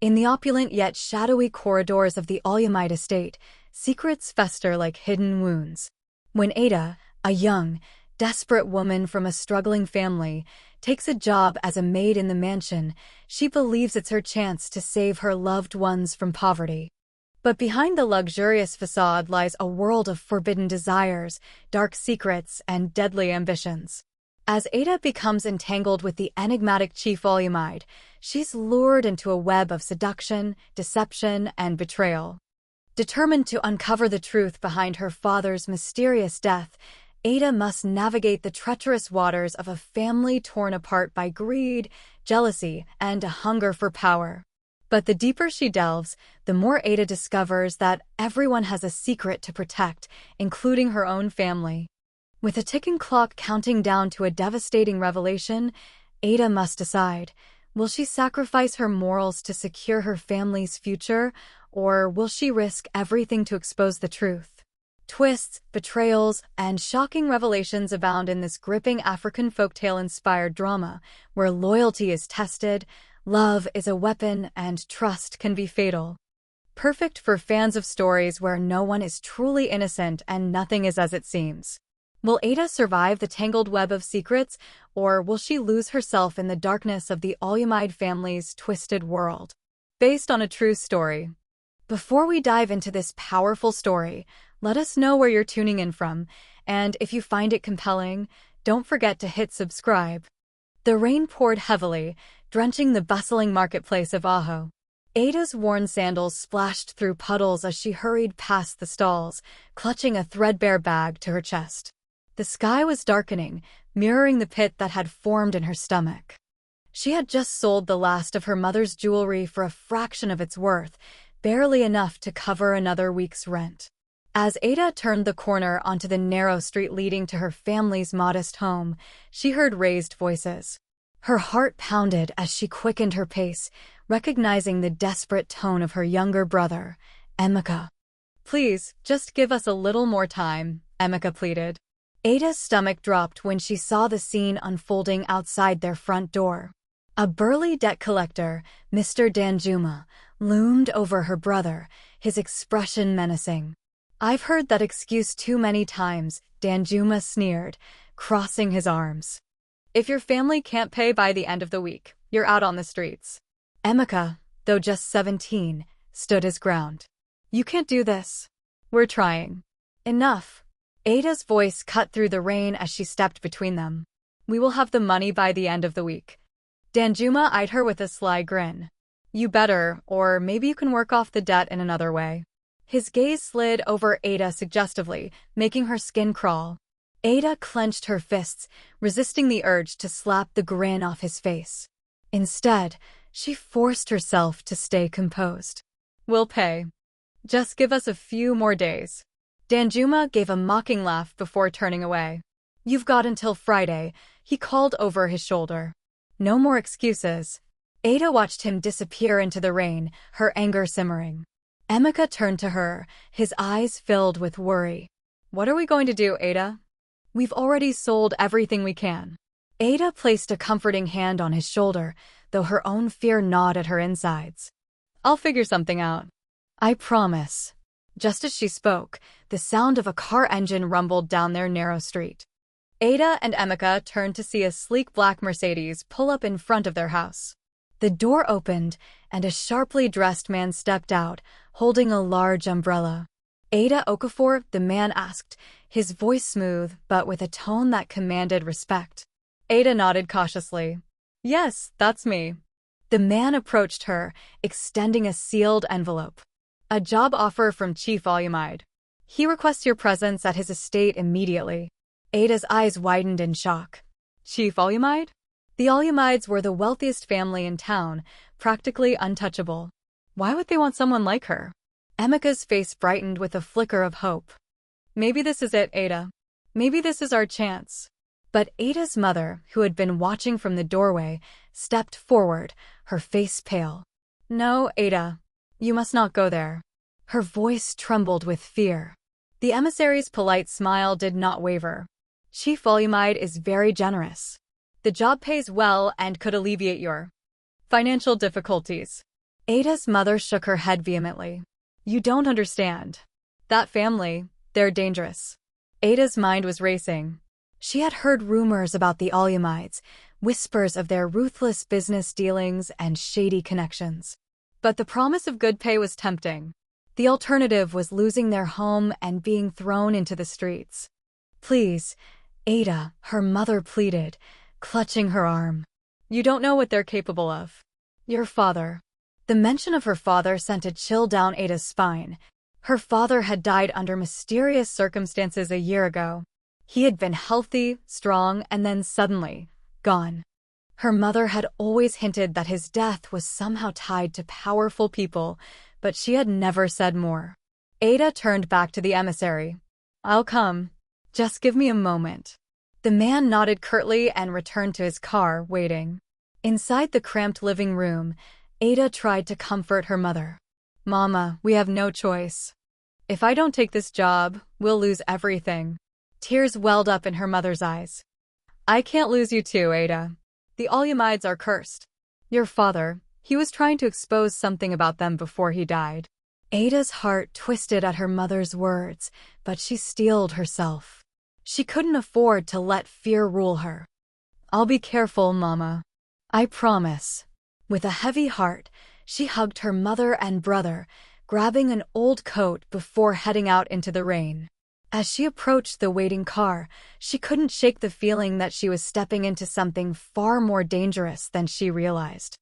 In the opulent yet shadowy corridors of the Olumide estate, secrets fester like hidden wounds. When Ada, a young, desperate woman from a struggling family, takes a job as a maid in the mansion, she believes it's her chance to save her loved ones from poverty. But behind the luxurious facade lies a world of forbidden desires, dark secrets, and deadly ambitions. As Ada becomes entangled with the enigmatic Chief Olumide, she's lured into a web of seduction, deception, and betrayal. Determined to uncover the truth behind her father's mysterious death, Ada must navigate the treacherous waters of a family torn apart by greed, jealousy, and a hunger for power. But the deeper she delves, the more Ada discovers that everyone has a secret to protect, including her own family. With a ticking clock counting down to a devastating revelation, Ada must decide, will she sacrifice her morals to secure her family's future, or will she risk everything to expose the truth? Twists, betrayals, and shocking revelations abound in this gripping African folktale-inspired drama, where loyalty is tested, love is a weapon, and trust can be fatal. Perfect for fans of stories where no one is truly innocent and nothing is as it seems. Will Ada survive the tangled web of secrets, or will she lose herself in the darkness of the Olumide family's twisted world? Based on a true story. Before we dive into this powerful story, let us know where you're tuning in from, and if you find it compelling, don't forget to hit subscribe. The rain poured heavily, drenching the bustling marketplace of Aho. Ada's worn sandals splashed through puddles as she hurried past the stalls, clutching a threadbare bag to her chest. The sky was darkening, mirroring the pit that had formed in her stomach. She had just sold the last of her mother's jewelry for a fraction of its worth, barely enough to cover another week's rent. As Ada turned the corner onto the narrow street leading to her family's modest home, she heard raised voices. Her heart pounded as she quickened her pace, recognizing the desperate tone of her younger brother, Emeka. "Please, just give us a little more time," Emeka pleaded. Ada's stomach dropped when she saw the scene unfolding outside their front door. A burly debt collector, Mr. Danjuma, loomed over her brother, his expression menacing. "I've heard that excuse too many times," Danjuma sneered, crossing his arms. "If your family can't pay by the end of the week, you're out on the streets." Emeka, though just 17, stood his ground. "You can't do this. We're trying." "Enough." Ada's voice cut through the rain as she stepped between them. "We will have the money by the end of the week." Danjuma eyed her with a sly grin. "You better, or maybe you can work off the debt in another way." His gaze slid over Ada suggestively, making her skin crawl. Ada clenched her fists, resisting the urge to slap the grin off his face. Instead, she forced herself to stay composed. "We'll pay. Just give us a few more days." Danjuma gave a mocking laugh before turning away. "You've got until Friday," he called over his shoulder. "No more excuses." Ada watched him disappear into the rain, her anger simmering. Emeka turned to her, his eyes filled with worry. "What are we going to do, Ada?" "We've already sold everything we can." Ada placed a comforting hand on his shoulder, though her own fear gnawed at her insides. "I'll figure something out. I promise." Just as she spoke, the sound of a car engine rumbled down their narrow street. Ada and Emeka turned to see a sleek black Mercedes pull up in front of their house. The door opened, and a sharply dressed man stepped out, holding a large umbrella. "Ada Okafor?" the man asked, his voice smooth but with a tone that commanded respect. Ada nodded cautiously. "Yes, that's me." The man approached her, extending a sealed envelope. "A job offer from Chief Olumide. He requests your presence at his estate immediately." Ada's eyes widened in shock. "Chief Olumide?" The Olumides were the wealthiest family in town, practically untouchable. Why would they want someone like her? Emeka's face brightened with a flicker of hope. "Maybe this is it, Ada. Maybe this is our chance." But Ada's mother, who had been watching from the doorway, stepped forward, her face pale. "No, Ada. You must not go there." Her voice trembled with fear. The emissary's polite smile did not waver. "Chief Olumide is very generous. The job pays well and could alleviate your financial difficulties." Ada's mother shook her head vehemently. You don't understand. That family, they're dangerous. Ada's mind was racing. She had heard rumors about the Olumides, whispers of their ruthless business dealings and shady connections. But the promise of good pay was tempting. The alternative was losing their home and being thrown into the streets. Please, Ada, her mother pleaded, clutching her arm. You don't know what they're capable of. Your father. The mention of her father sent a chill down Ada's spine. Her father had died under mysterious circumstances a year ago. He had been healthy, strong, and then suddenly, gone. Her mother had always hinted that his death was somehow tied to powerful people, but she had never said more. Ada turned back to the emissary. I'll come. Just give me a moment. The man nodded curtly and returned to his car, waiting. Inside the cramped living room, Ada tried to comfort her mother. Mama, we have no choice. If I don't take this job, we'll lose everything. Tears welled up in her mother's eyes. I can't lose you too, Ada. The Olumides are cursed. Your father, he was trying to expose something about them before he died. Ada's heart twisted at her mother's words, but she steeled herself. She couldn't afford to let fear rule her. I'll be careful, Mama. I promise. With a heavy heart, she hugged her mother and brother, grabbing an old coat before heading out into the rain. As she approached the waiting car, she couldn't shake the feeling that she was stepping into something far more dangerous than she realized.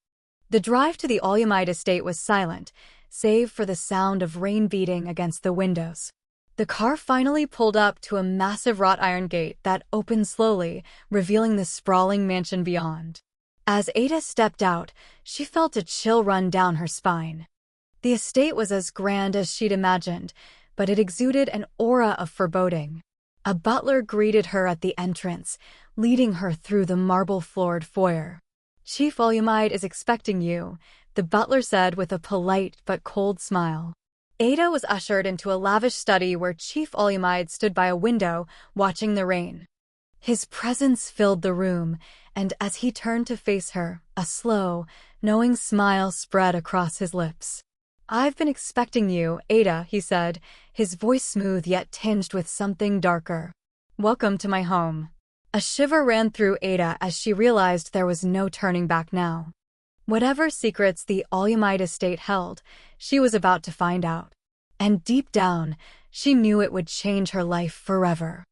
The drive to the Olumide estate was silent, save for the sound of rain beating against the windows. The car finally pulled up to a massive wrought iron gate that opened slowly, revealing the sprawling mansion beyond. As Ada stepped out, she felt a chill run down her spine. The estate was as grand as she'd imagined, but it exuded an aura of foreboding. A butler greeted her at the entrance, leading her through the marble-floored foyer. Chief Olumide is expecting you, the butler said with a polite but cold smile. Ada was ushered into a lavish study where Chief Olumide stood by a window, watching the rain. His presence filled the room, and as he turned to face her, a slow, knowing smile spread across his lips. I've been expecting you, Ada, he said, his voice smooth yet tinged with something darker. Welcome to my home. A shiver ran through Ada as she realized there was no turning back now. Whatever secrets the Olumide estate held, she was about to find out. And deep down, she knew it would change her life forever.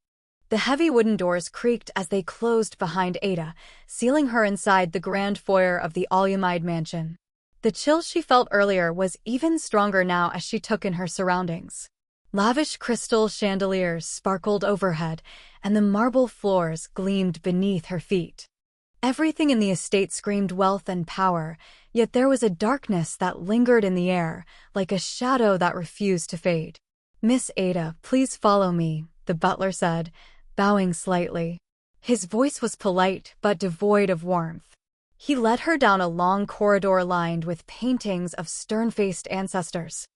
The heavy wooden doors creaked as they closed behind Ada, sealing her inside the grand foyer of the Olumide mansion. The chill she felt earlier was even stronger now as she took in her surroundings. Lavish crystal chandeliers sparkled overhead, and the marble floors gleamed beneath her feet. Everything in the estate screamed wealth and power, yet there was a darkness that lingered in the air, like a shadow that refused to fade. Miss Ada, please follow me, the butler said, bowing slightly. His voice was polite but devoid of warmth. He led her down a long corridor lined with paintings of stern-faced ancestors.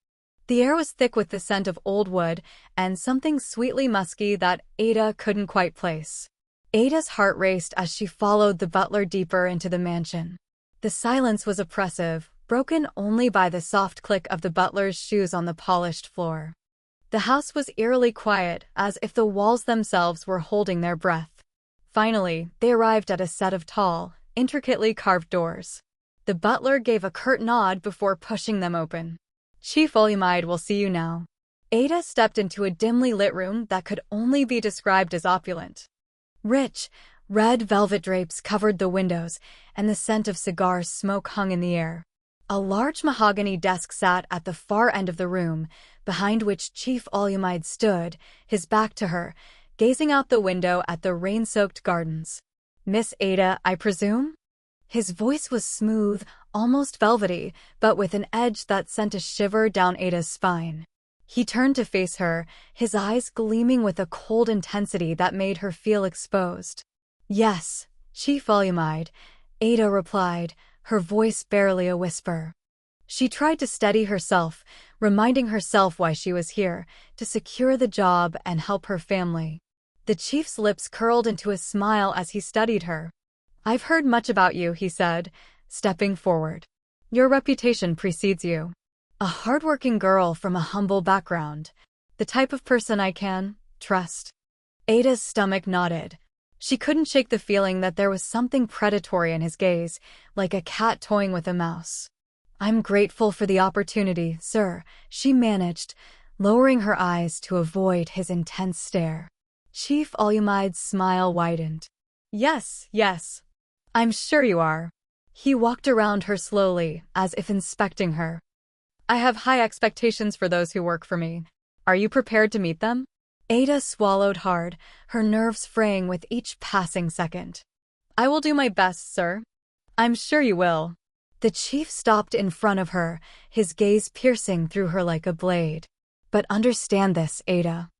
The air was thick with the scent of old wood and something sweetly musky that Ada couldn't quite place. Ada's heart raced as she followed the butler deeper into the mansion. The silence was oppressive, broken only by the soft click of the butler's shoes on the polished floor. The house was eerily quiet, as if the walls themselves were holding their breath. Finally, they arrived at a set of tall, intricately carved doors. The butler gave a curt nod before pushing them open. Chief Olumide will see you now. Ada stepped into a dimly lit room that could only be described as opulent. Rich, red velvet drapes covered the windows, and the scent of cigar smoke hung in the air. A large mahogany desk sat at the far end of the room, behind which Chief Olumide stood, his back to her, gazing out the window at the rain-soaked gardens. Miss Ada, I presume? His voice was smooth, almost velvety, but with an edge that sent a shiver down Ada's spine. He turned to face her, his eyes gleaming with a cold intensity that made her feel exposed. Yes, Chief Olumide, Ada replied, her voice barely a whisper. She tried to steady herself, reminding herself why she was here, to secure the job and help her family. The chief's lips curled into a smile as he studied her. I've heard much about you, he said, stepping forward. Your reputation precedes you. A hardworking girl from a humble background. The type of person I can trust. Ada's stomach nodded. She couldn't shake the feeling that there was something predatory in his gaze, like a cat toying with a mouse. I'm grateful for the opportunity, sir, she managed, lowering her eyes to avoid his intense stare. Chief Olumide's smile widened. Yes, yes. I'm sure you are. He walked around her slowly, as if inspecting her. I have high expectations for those who work for me. Are you prepared to meet them? Ada swallowed hard, her nerves fraying with each passing second. I will do my best, sir. I'm sure you will. The chief stopped in front of her, his gaze piercing through her like a blade. But understand this, Ada.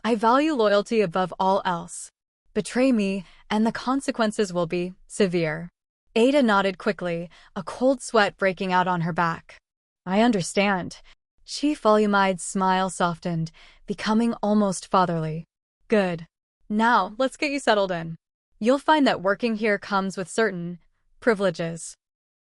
I value loyalty above all else. Betray me, and the consequences will be severe. Ada nodded quickly, a cold sweat breaking out on her back. I understand. Chief Olumide's smile softened, becoming almost fatherly. Good. Now, let's get you settled in. You'll find that working here comes with certain privileges.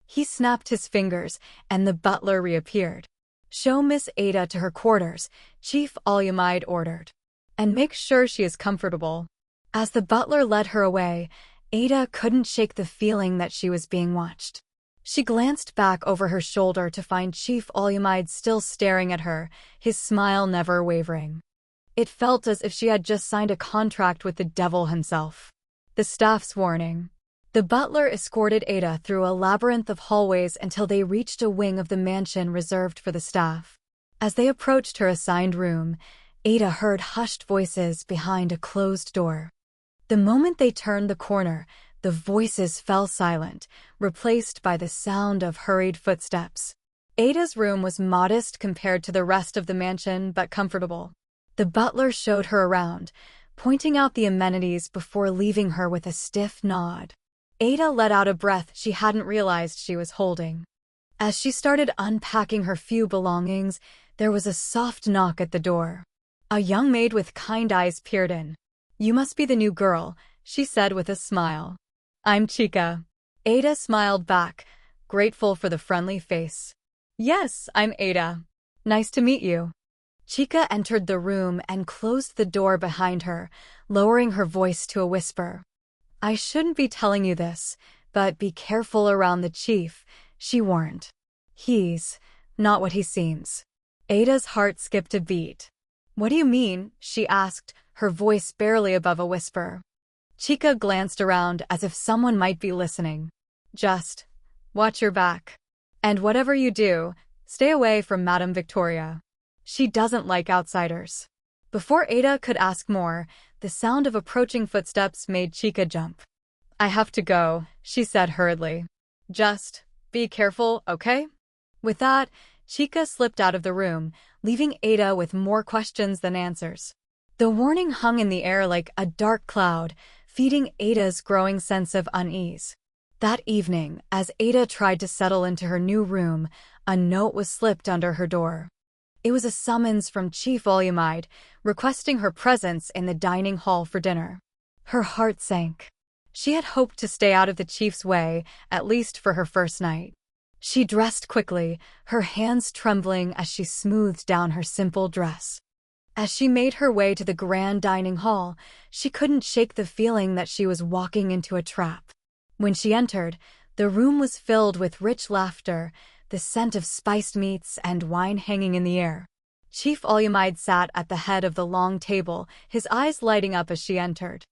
He snapped his fingers, and the butler reappeared. Show Miss Ada to her quarters, Chief Olumide ordered. And make sure she is comfortable. As the butler led her away, Ada couldn't shake the feeling that she was being watched. She glanced back over her shoulder to find Chief Olumide still staring at her, his smile never wavering. It felt as if she had just signed a contract with the devil himself. The staff's warning. The butler escorted Ada through a labyrinth of hallways until they reached a wing of the mansion reserved for the staff. As they approached her assigned room, Ada heard hushed voices behind a closed door. The moment they turned the corner, the voices fell silent, replaced by the sound of hurried footsteps. Ada's room was modest compared to the rest of the mansion, but comfortable. The butler showed her around, pointing out the amenities before leaving her with a stiff nod. Ada let out a breath she hadn't realized she was holding. As she started unpacking her few belongings, there was a soft knock at the door. A young maid with kind eyes peered in. You must be the new girl, she said with a smile. I'm Chica. Ada smiled back, grateful for the friendly face. Yes, I'm Ada. Nice to meet you. Chica entered the room and closed the door behind her, lowering her voice to a whisper. I shouldn't be telling you this, but be careful around the chief, she warned. He's not what he seems. Ada's heart skipped a beat. What do you mean? She asked, her voice barely above a whisper. Chica glanced around as if someone might be listening. Just watch your back. And whatever you do, stay away from Madame Victoria. She doesn't like outsiders. Before Ada could ask more, the sound of approaching footsteps made Chica jump. I have to go, she said hurriedly. Just be careful, okay? With that, Chica slipped out of the room, leaving Ada with more questions than answers. The warning hung in the air like a dark cloud, feeding Ada's growing sense of unease. That evening, as Ada tried to settle into her new room, a note was slipped under her door. It was a summons from Chief Olumide, requesting her presence in the dining hall for dinner. Her heart sank. She had hoped to stay out of the chief's way, at least for her first night. She dressed quickly, her hands trembling as she smoothed down her simple dress. As she made her way to the grand dining hall, she couldn't shake the feeling that she was walking into a trap. When she entered, the room was filled with rich laughter, the scent of spiced meats and wine hanging in the air. Chief Olumide sat at the head of the long table, his eyes lighting up as she entered.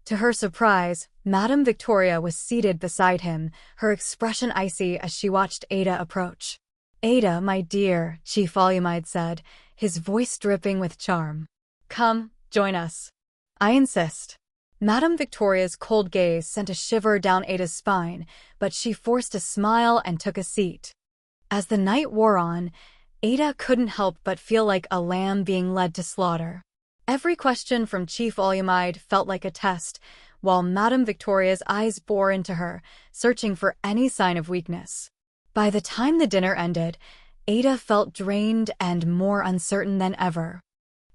To her surprise, Madame Victoria was seated beside him, her expression icy as she watched Ada approach. Ada, my dear, Chief Olumide said, his voice dripping with charm. Come, join us. I insist. Madame Victoria's cold gaze sent a shiver down Ada's spine, but she forced a smile and took a seat. As the night wore on, Ada couldn't help but feel like a lamb being led to slaughter. Every question from Chief Olumide felt like a test, while Madame Victoria's eyes bore into her, searching for any sign of weakness. By the time the dinner ended, Ada felt drained and more uncertain than ever.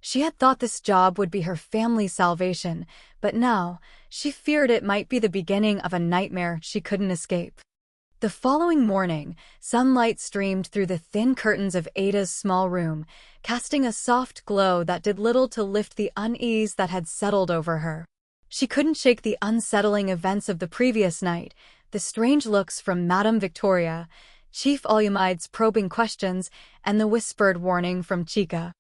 She had thought this job would be her family's salvation, but now she feared it might be the beginning of a nightmare she couldn't escape. The following morning, sunlight streamed through the thin curtains of Ada's small room, casting a soft glow that did little to lift the unease that had settled over her. She couldn't shake the unsettling events of the previous night, the strange looks from Madame Victoria, Chief Olumide's probing questions, and the whispered warning from Chica.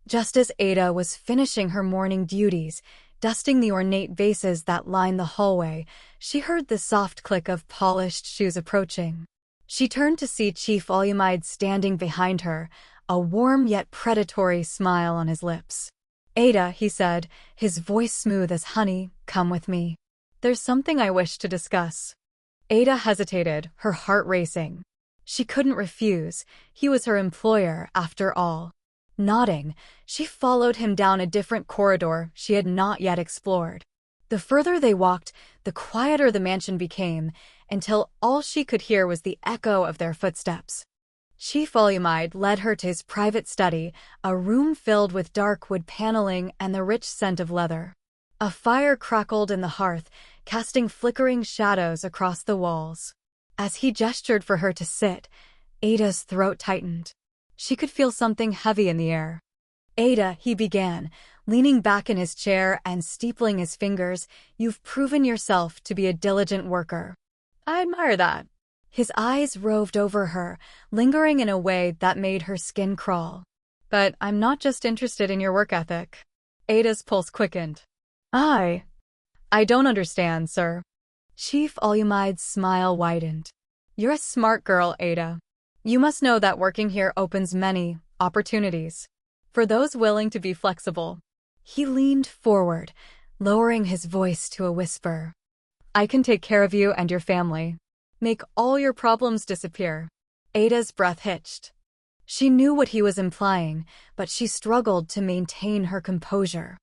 Just as Ada was finishing her morning duties, dusting the ornate vases that lined the hallway, she heard the soft click of polished shoes approaching. She turned to see Chief Olumide standing behind her, a warm yet predatory smile on his lips. "Ada," he said, his voice smooth as honey, "come with me. There's something I wish to discuss." Ada hesitated, her heart racing. She couldn't refuse. He was her employer, after all. Nodding, she followed him down a different corridor she had not yet explored. The further they walked, the quieter the mansion became, until all she could hear was the echo of their footsteps. Chief Olumide led her to his private study, a room filled with dark wood paneling and the rich scent of leather. A fire crackled in the hearth, casting flickering shadows across the walls. As he gestured for her to sit, Ada's throat tightened. She could feel something heavy in the air. "Ada," he began, leaning back in his chair and steepling his fingers, "you've proven yourself to be a diligent worker. I admire that." His eyes roved over her, lingering in a way that made her skin crawl. "But I'm not just interested in your work ethic." Ada's pulse quickened. I don't understand, sir." Chief Olumide's smile widened. "You're a smart girl, Ada. You must know that working here opens many opportunities for those willing to be flexible." He leaned forward, lowering his voice to a whisper. "I can take care of you and your family. Make all your problems disappear." Ada's breath hitched. She knew what he was implying, but she struggled to maintain her composure.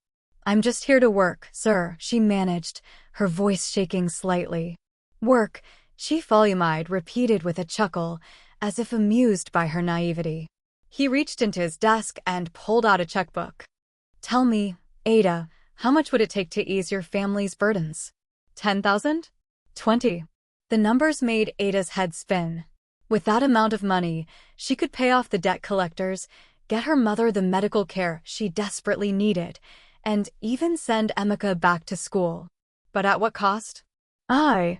"I'm just here to work, sir," she managed, her voice shaking slightly. "Work," Chief Olumide repeated with a chuckle, as if amused by her naivety. He reached into his desk and pulled out a checkbook. "Tell me, Ada, how much would it take to ease your family's burdens?" 10,000? 20. The numbers made Ada's head spin. With that amount of money, she could pay off the debt collectors, get her mother the medical care she desperately needed, and even send Emeka back to school. But at what cost? I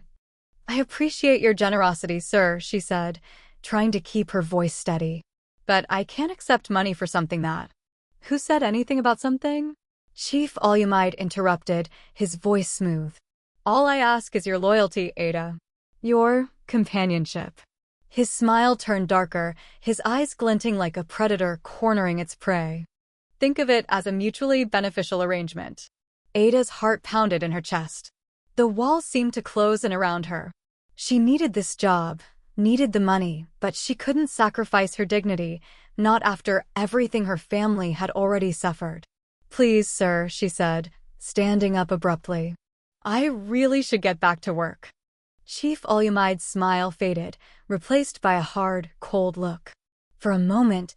appreciate your generosity, sir," she said, trying to keep her voice steady. "But I can't accept money for something that—" "Who said anything about something?" Chief Olumide interrupted, his voice smooth. "All I ask is your loyalty, Ada. Your companionship." His smile turned darker, his eyes glinting like a predator cornering its prey. "Think of it as a mutually beneficial arrangement." Ada's heart pounded in her chest. The walls seemed to close in around her. She needed this job, needed the money, but she couldn't sacrifice her dignity, not after everything her family had already suffered. "Please, sir," she said, standing up abruptly. "I really should get back to work." Chief Olumide's smile faded, replaced by a hard, cold look. For a moment,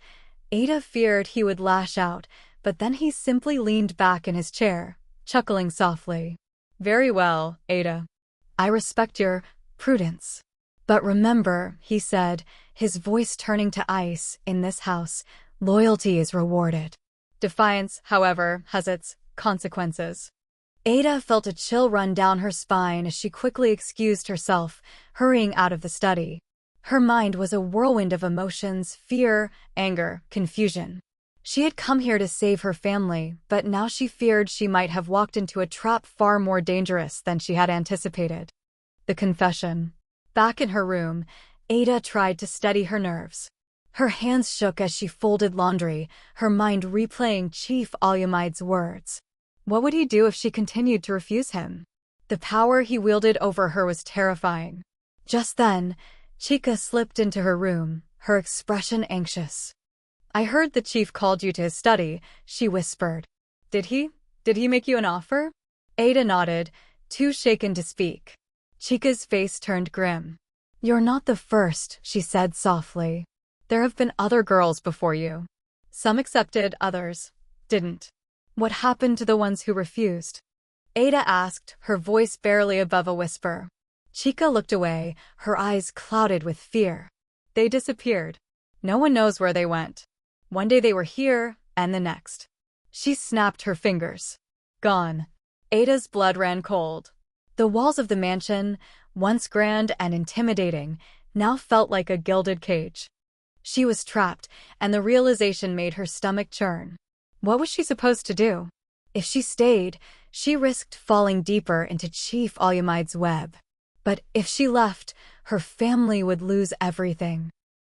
Ada feared he would lash out, but then he simply leaned back in his chair, chuckling softly. "Very well, Ada. I respect your prudence. But remember," he said, his voice turning to ice, "in this house, loyalty is rewarded. Defiance, however, has its consequences." Ada felt a chill run down her spine as she quickly excused herself, hurrying out of the study. Her mind was a whirlwind of emotions, fear, anger, confusion. She had come here to save her family, but now she feared she might have walked into a trap far more dangerous than she had anticipated. The confession. Back in her room, Ada tried to steady her nerves. Her hands shook as she folded laundry, her mind replaying Chief Olumide's words. What would he do if she continued to refuse him? The power he wielded over her was terrifying. Just then, Chica slipped into her room, her expression anxious. "I heard the chief called you to his study," she whispered. Did he? Did he make you an offer?" Ada nodded, too shaken to speak. Chica's face turned grim. "You're not the first," she said softly. "There have been other girls before you. Some accepted, others didn't. What happened to the ones who refused?" Ada asked, her voice barely above a whisper. Chica looked away, her eyes clouded with fear. They disappeared. No one knows where they went. One day they were here, and the next. She snapped her fingers. Gone. Ada's blood ran cold. The walls of the mansion, once grand and intimidating, now felt like a gilded cage. She was trapped, and the realization made her stomach churn. What was she supposed to do? If she stayed, she risked falling deeper into Chief Olumide's web. But if she left, her family would lose everything.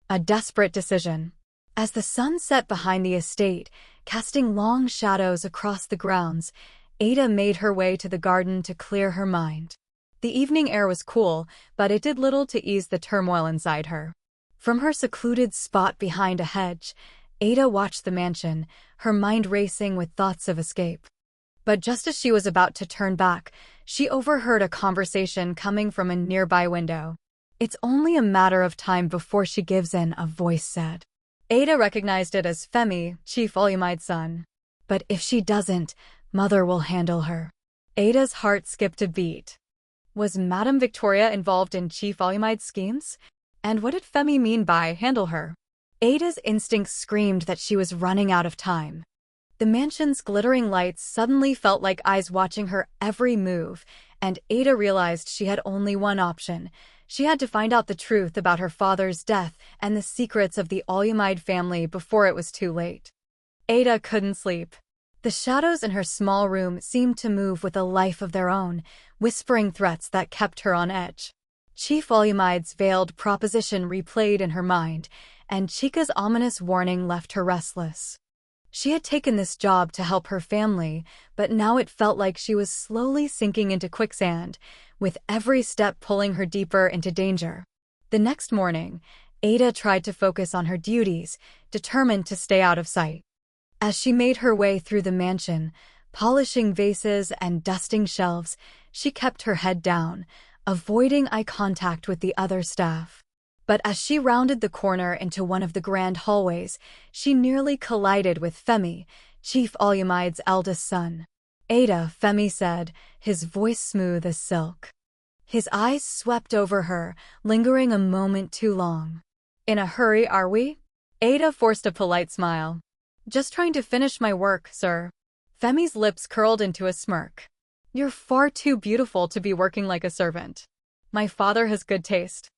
A desperate decision. As the sun set behind the estate, casting long shadows across the grounds, Ada made her way to the garden to clear her mind. The evening air was cool, but it did little to ease the turmoil inside her. From her secluded spot behind a hedge, Ada watched the mansion, her mind racing with thoughts of escape. But just as she was about to turn back, she overheard a conversation coming from a nearby window. "It's only a matter of time before she gives in," a voice said. Ada recognized it as Femi, Chief Olumide's son. "But if she doesn't, Mother will handle her." Ada's heart skipped a beat. Was Madame Victoria involved in Chief Olumide's schemes? And what did Femi mean by handle her? Ada's instincts screamed that she was running out of time. The mansion's glittering lights suddenly felt like eyes watching her every move, and Ada realized she had only one option. She had to find out the truth about her father's death and the secrets of the Olumide family before it was too late. Ada couldn't sleep. The shadows in her small room seemed to move with a life of their own, whispering threats that kept her on edge. Chief Olumide's veiled proposition replayed in her mind, and Chica's ominous warning left her restless. She had taken this job to help her family, but now it felt like she was slowly sinking into quicksand, with every step pulling her deeper into danger. The next morning, Ada tried to focus on her duties, determined to stay out of sight. As she made her way through the mansion, polishing vases and dusting shelves, she kept her head down, avoiding eye contact with the other staff. But as she rounded the corner into one of the grand hallways, she nearly collided with Femi, Chief Olumide's eldest son. "Ada," Femi said, his voice smooth as silk. His eyes swept over her, lingering a moment too long. "In a hurry, are we?" Ada forced a polite smile. "Just trying to finish my work, sir." Femi's lips curled into a smirk. "You're far too beautiful to be working like a servant. My father has good taste."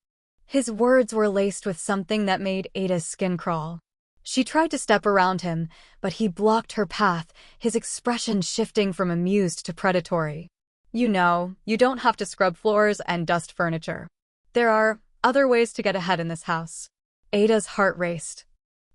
His words were laced with something that made Ada's skin crawl. She tried to step around him, but he blocked her path, his expression shifting from amused to predatory. "You know, you don't have to scrub floors and dust furniture. There are other ways to get ahead in this house." Ada's heart raced.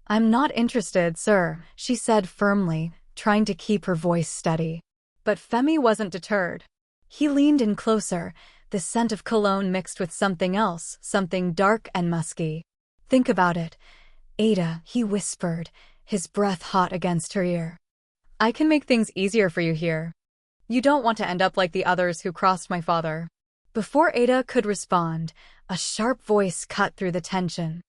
"I'm not interested, sir," she said firmly, trying to keep her voice steady. But Femi wasn't deterred. He leaned in closer, the scent of cologne mixed with something else, something dark and musky. "Think about it, Ada," he whispered, his breath hot against her ear. "I can make things easier for you here. You don't want to end up like the others who crossed my father." Before Ada could respond, a sharp voice cut through the tension.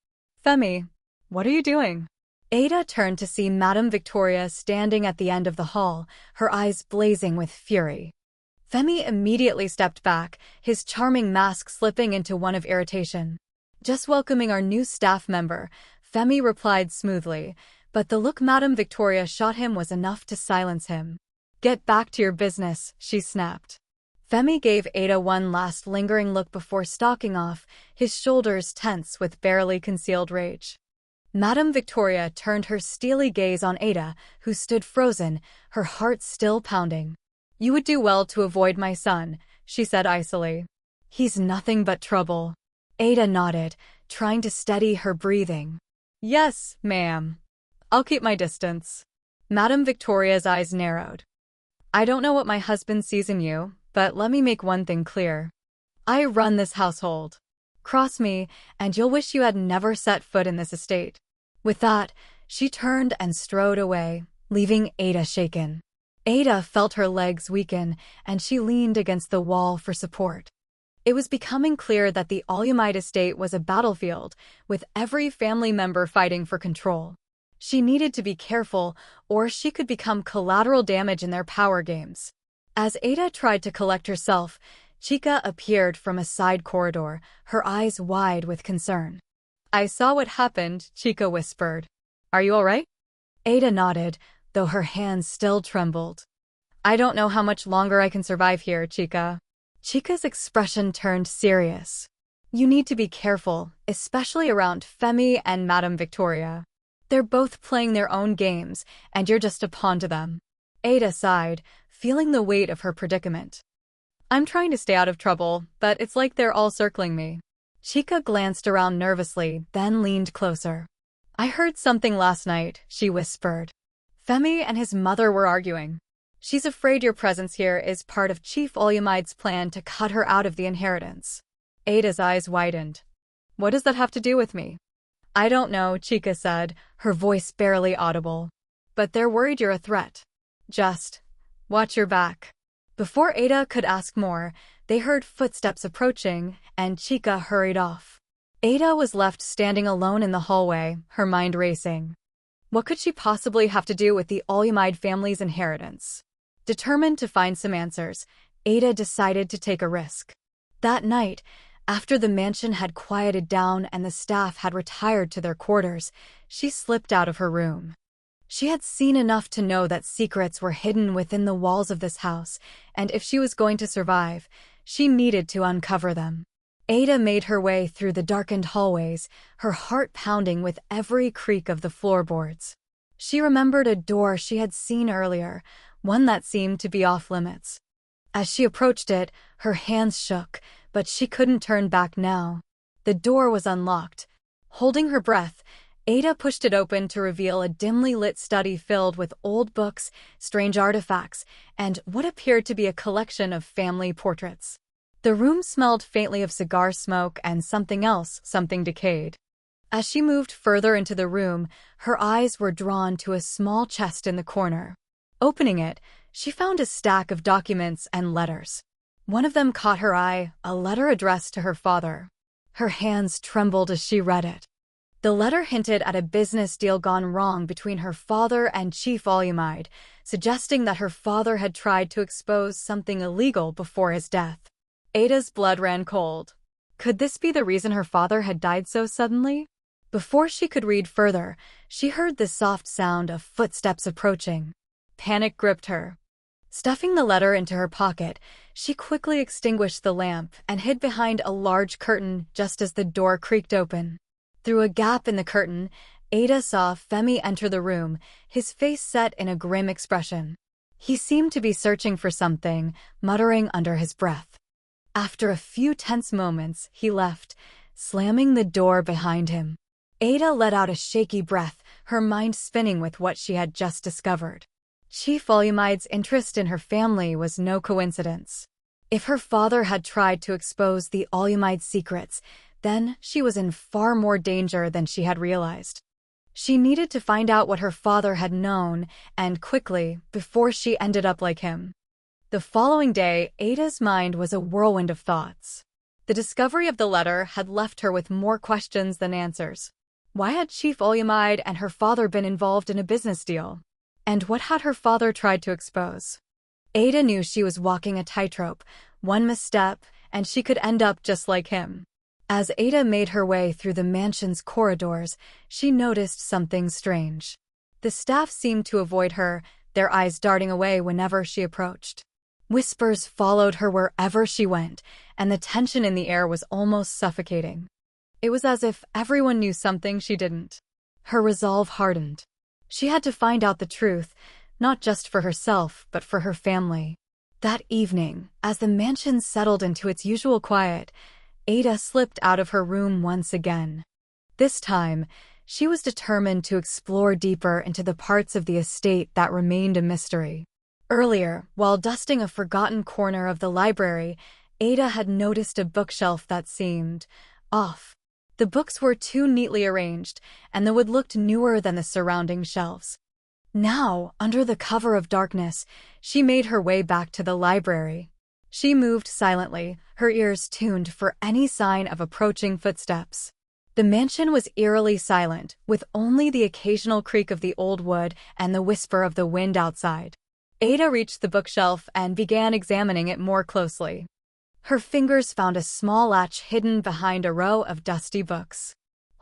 "Femi, what are you doing?" Ada turned to see Madame Victoria standing at the end of the hall, her eyes blazing with fury. Femi immediately stepped back, his charming mask slipping into one of irritation. "Just welcoming our new staff member," Femi replied smoothly, but the look Madame Victoria shot him was enough to silence him. "Get back to your business," she snapped. Femi gave Ada one last lingering look before stalking off, his shoulders tense with barely concealed rage. Madame Victoria turned her steely gaze on Ada, who stood frozen, her heart still pounding. "You would do well to avoid my son," she said icily. "He's nothing but trouble." Ada nodded, trying to steady her breathing. "Yes, ma'am. I'll keep my distance." Madame Victoria's eyes narrowed. "I don't know what my husband sees in you, but let me make one thing clear. I run this household. Cross me, and you'll wish you had never set foot in this estate." With that, she turned and strode away, leaving Ada shaken. Ada felt her legs weaken, and she leaned against the wall for support. It was becoming clear that the Olumide estate was a battlefield, with every family member fighting for control. She needed to be careful, or she could become collateral damage in their power games. As Ada tried to collect herself, Chica appeared from a side corridor, her eyes wide with concern. "I saw what happened," Chica whispered. "Are you all right?" Ada nodded, though her hands still trembled. "I don't know how much longer I can survive here, Chica." Chica's expression turned serious. "You need to be careful, especially around Femi and Madame Victoria. They're both playing their own games, and you're just a pawn to them." Ada sighed, feeling the weight of her predicament. "I'm trying to stay out of trouble, but it's like they're all circling me." Chica glanced around nervously, then leaned closer. "I heard something last night," she whispered. "Femi and his mother were arguing. She's afraid your presence here is part of Chief Olumide's plan to cut her out of the inheritance." Ada's eyes widened. "What does that have to do with me?" "I don't know," Chica said, her voice barely audible. "But they're worried you're a threat. Just watch your back." Before Ada could ask more, they heard footsteps approaching, and Chica hurried off. Ada was left standing alone in the hallway, her mind racing. What could she possibly have to do with the Olumide family's inheritance? Determined to find some answers, Ada decided to take a risk. That night, after the mansion had quieted down and the staff had retired to their quarters, she slipped out of her room. She had seen enough to know that secrets were hidden within the walls of this house, and if she was going to survive, she needed to uncover them. Ada made her way through the darkened hallways, her heart pounding with every creak of the floorboards. She remembered a door she had seen earlier, one that seemed to be off-limits. As she approached it, her hands shook, but she couldn't turn back now. The door was unlocked. Holding her breath, Ada pushed it open to reveal a dimly lit study filled with old books, strange artifacts, and what appeared to be a collection of family portraits. The room smelled faintly of cigar smoke and something else, something decayed. As she moved further into the room, her eyes were drawn to a small chest in the corner. Opening it, she found a stack of documents and letters. One of them caught her eye, a letter addressed to her father. Her hands trembled as she read it. The letter hinted at a business deal gone wrong between her father and Chief Olumide, suggesting that her father had tried to expose something illegal before his death. Ada's blood ran cold. Could this be the reason her father had died so suddenly? Before she could read further, she heard the soft sound of footsteps approaching. Panic gripped her. Stuffing the letter into her pocket, she quickly extinguished the lamp and hid behind a large curtain just as the door creaked open. Through a gap in the curtain, Ada saw Femi enter the room, his face set in a grim expression. He seemed to be searching for something, muttering under his breath. After a few tense moments, he left, slamming the door behind him. Ada let out a shaky breath, her mind spinning with what she had just discovered. Chief Olumide's interest in her family was no coincidence. If her father had tried to expose the Olumide secrets, then she was in far more danger than she had realized. She needed to find out what her father had known, and quickly, before she ended up like him. The following day, Ada's mind was a whirlwind of thoughts. The discovery of the letter had left her with more questions than answers. Why had Chief Olumide and her father been involved in a business deal? And what had her father tried to expose? Ada knew she was walking a tightrope. One misstep, and she could end up just like him. As Ada made her way through the mansion's corridors, she noticed something strange. The staff seemed to avoid her, their eyes darting away whenever she approached. Whispers followed her wherever she went, and the tension in the air was almost suffocating. It was as if everyone knew something she didn't. Her resolve hardened. She had to find out the truth, not just for herself, but for her family. That evening, as the mansion settled into its usual quiet, Ada slipped out of her room once again. This time, she was determined to explore deeper into the parts of the estate that remained a mystery. Earlier, while dusting a forgotten corner of the library, Ada had noticed a bookshelf that seemed off. The books were too neatly arranged, and the wood looked newer than the surrounding shelves. Now, under the cover of darkness, she made her way back to the library. She moved silently, her ears tuned for any sign of approaching footsteps. The mansion was eerily silent, with only the occasional creak of the old wood and the whisper of the wind outside. Ada reached the bookshelf and began examining it more closely. Her fingers found a small latch hidden behind a row of dusty books.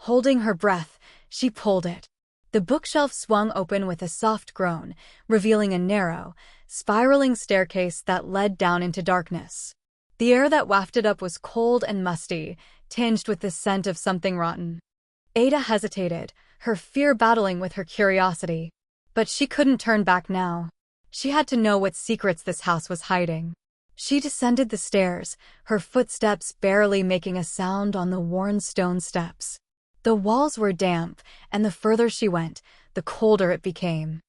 Holding her breath, she pulled it. The bookshelf swung open with a soft groan, revealing a narrow, spiraling staircase that led down into darkness. The air that wafted up was cold and musty, tinged with the scent of something rotten. Ada hesitated, her fear battling with her curiosity. But she couldn't turn back now. She had to know what secrets this house was hiding. She descended the stairs, her footsteps barely making a sound on the worn stone steps. The walls were damp, and the further she went, the colder it became.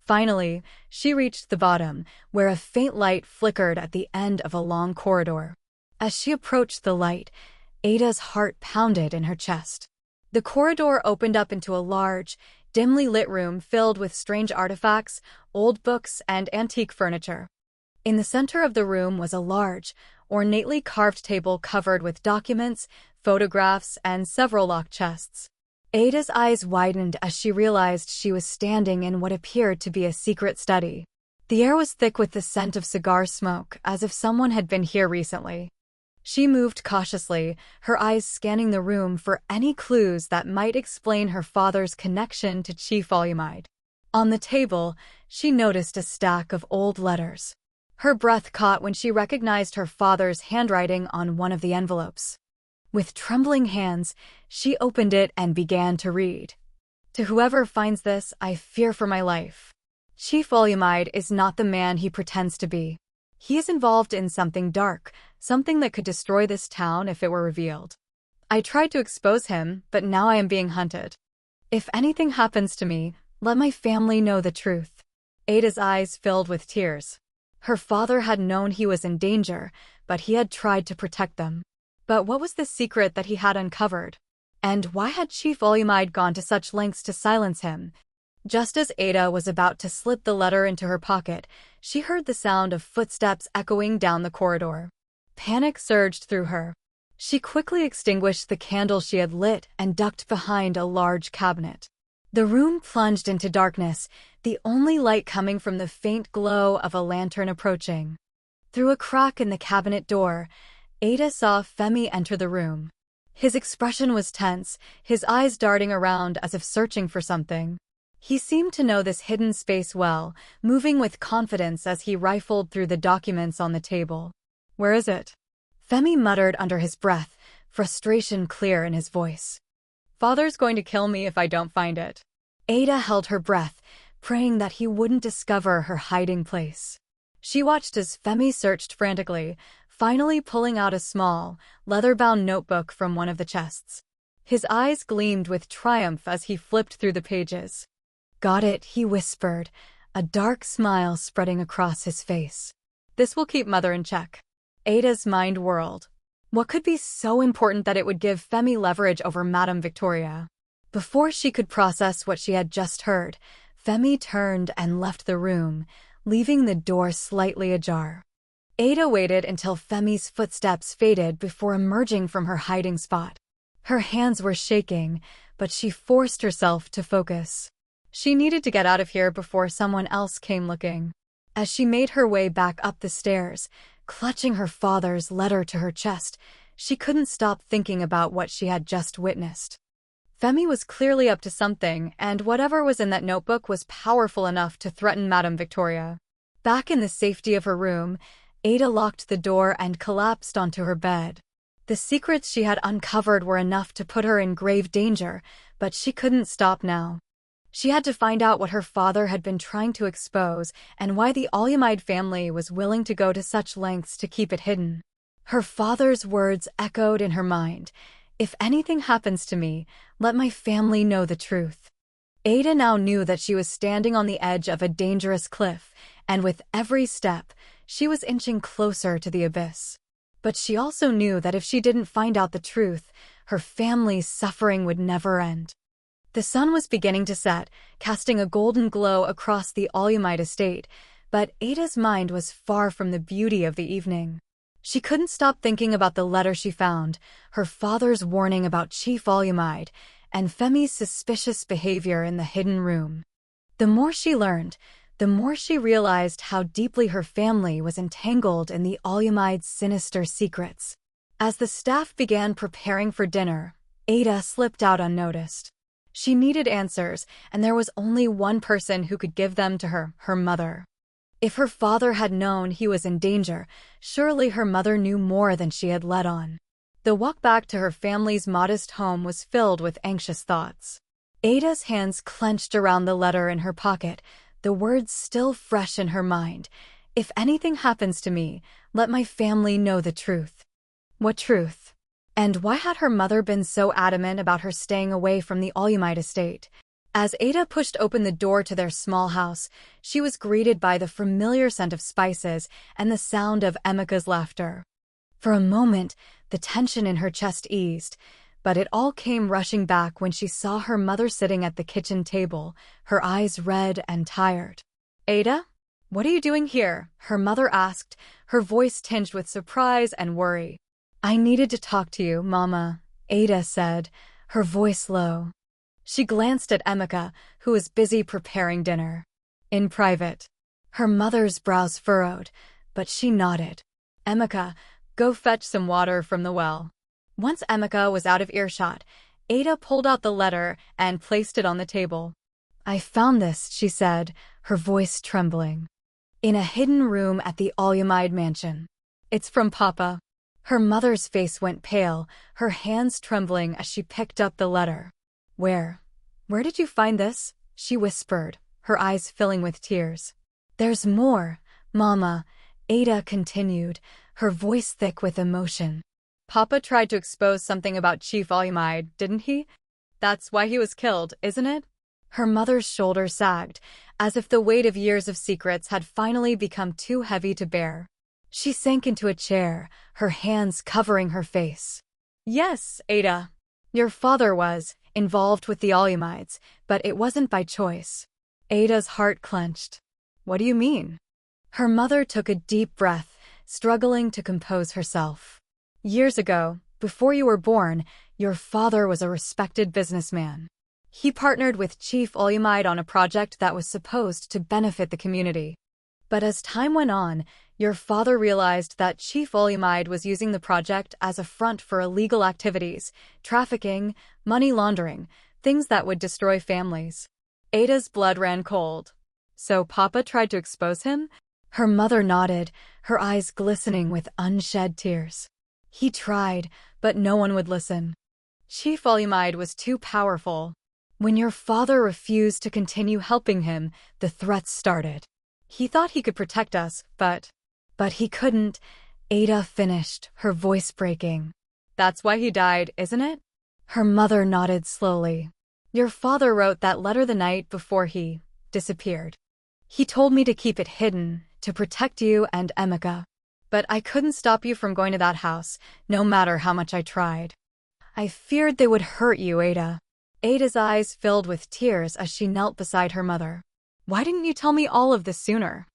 Finally, she reached the bottom, where a faint light flickered at the end of a long corridor. As she approached the light, Ada's heart pounded in her chest. The corridor opened up into a large, dimly lit room filled with strange artifacts, old books, and antique furniture. In the center of the room was a large, ornately carved table covered with documents, photographs, and several locked chests. Ada's eyes widened as she realized she was standing in what appeared to be a secret study. The air was thick with the scent of cigar smoke, as if someone had been here recently. She moved cautiously, her eyes scanning the room for any clues that might explain her father's connection to Chief Olumide. On the table, she noticed a stack of old letters. Her breath caught when she recognized her father's handwriting on one of the envelopes. With trembling hands, she opened it and began to read. "To whoever finds this, I fear for my life. Chief Olumide is not the man he pretends to be. He is involved in something dark, something that could destroy this town if it were revealed. I tried to expose him, but now I am being hunted. If anything happens to me, let my family know the truth." Ada's eyes filled with tears. Her father had known he was in danger, but he had tried to protect them. But what was the secret that he had uncovered? And why had Chief Olumide gone to such lengths to silence him? Just as Ada was about to slip the letter into her pocket, she heard the sound of footsteps echoing down the corridor. Panic surged through her. She quickly extinguished the candle she had lit and ducked behind a large cabinet. The room plunged into darkness, the only light coming from the faint glow of a lantern approaching. Through a crack in the cabinet door, Ada saw Femi enter the room. His expression was tense, his eyes darting around as if searching for something. He seemed to know this hidden space well, moving with confidence as he rifled through the documents on the table. "Where is it?" Femi muttered under his breath, frustration clear in his voice. "Father's going to kill me if I don't find it." Ada held her breath, praying that he wouldn't discover her hiding place. She watched as Femi searched frantically, finally pulling out a small, leather-bound notebook from one of the chests. His eyes gleamed with triumph as he flipped through the pages. "Got it," he whispered, a dark smile spreading across his face. "This will keep Mother in check." Ada's mind whirled. What could be so important that it would give Femi leverage over Madame Victoria? Before she could process what she had just heard, Femi turned and left the room, leaving the door slightly ajar. Ada waited until Femi's footsteps faded before emerging from her hiding spot. Her hands were shaking, but she forced herself to focus. She needed to get out of here before someone else came looking. As she made her way back up the stairs, clutching her father's letter to her chest, she couldn't stop thinking about what she had just witnessed. Femi was clearly up to something, and whatever was in that notebook was powerful enough to threaten Madame Victoria. Back in the safety of her room, Ada locked the door and collapsed onto her bed. The secrets she had uncovered were enough to put her in grave danger, but she couldn't stop now. She had to find out what her father had been trying to expose and why the Olumide family was willing to go to such lengths to keep it hidden. Her father's words echoed in her mind. "If anything happens to me, let my family know the truth." Ada now knew that she was standing on the edge of a dangerous cliff, and with every step, she was inching closer to the abyss. But she also knew that if she didn't find out the truth, her family's suffering would never end. The sun was beginning to set, casting a golden glow across the Olumide estate, but Ada's mind was far from the beauty of the evening. She couldn't stop thinking about the letter she found, her father's warning about Chief Olumide, and Femi's suspicious behavior in the hidden room. The more she learned, the more she realized how deeply her family was entangled in the Olumide's sinister secrets. As the staff began preparing for dinner, Ada slipped out unnoticed. She needed answers, and there was only one person who could give them to her, her mother. If her father had known he was in danger, surely her mother knew more than she had let on. The walk back to her family's modest home was filled with anxious thoughts. Ada's hands clenched around the letter in her pocket, the words still fresh in her mind. If anything happens to me, let my family know the truth. What truth? And why had her mother been so adamant about her staying away from the Olumide estate? As Ada pushed open the door to their small house, she was greeted by the familiar scent of spices and the sound of Emeka's laughter. For a moment, the tension in her chest eased, but it all came rushing back when she saw her mother sitting at the kitchen table, her eyes red and tired. "Ada? What are you doing here?" her mother asked, her voice tinged with surprise and worry. "I needed to talk to you, Mama," Ada said, her voice low. She glanced at Emeka, who was busy preparing dinner. In private. Her mother's brows furrowed, but she nodded. "Emeka, go fetch some water from the well." Once Emeka was out of earshot, Ada pulled out the letter and placed it on the table. "I found this," she said, her voice trembling. "In a hidden room at the Olumide mansion. It's from Papa." Her mother's face went pale, her hands trembling as she picked up the letter. Where did you find this?" she whispered, her eyes filling with tears. "There's more, Mama," Ada continued, her voice thick with emotion. "Papa tried to expose something about Chief Olumide, didn't he? That's why he was killed, isn't it?" Her mother's shoulders sagged, as if the weight of years of secrets had finally become too heavy to bear. She sank into a chair, her hands covering her face. "Yes, Ada. Your father was involved with the Olumides, but it wasn't by choice." Ada's heart clenched. "What do you mean?" Her mother took a deep breath, struggling to compose herself. "Years ago, before you were born, your father was a respected businessman. He partnered with Chief Olumide on a project that was supposed to benefit the community. But as time went on, your father realized that Chief Olumide was using the project as a front for illegal activities, trafficking, money laundering, things that would destroy families." Ada's blood ran cold. "So Papa tried to expose him?" Her mother nodded, her eyes glistening with unshed tears. "He tried, but no one would listen. Chief Olumide was too powerful. When your father refused to continue helping him, the threats started. He thought he could protect us, but he couldn't," Ada finished, her voice breaking. "That's why he died, isn't it?" Her mother nodded slowly. "Your father wrote that letter the night before he disappeared. He told me to keep it hidden, to protect you and Emeka. But I couldn't stop you from going to that house, no matter how much I tried. I feared they would hurt you, Ada." Ada's eyes filled with tears as she knelt beside her mother. "Why didn't you tell me all of this sooner?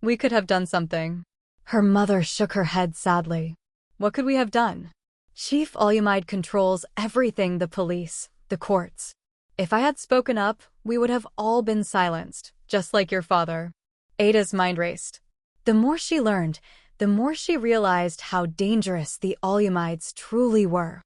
We could have done something." Her mother shook her head sadly. "What could we have done? Chief Olumide controls everything: the police, the courts. If I had spoken up, we would have all been silenced, just like your father." Ada's mind raced. The more she learned, the more she realized how dangerous the Olumides truly were.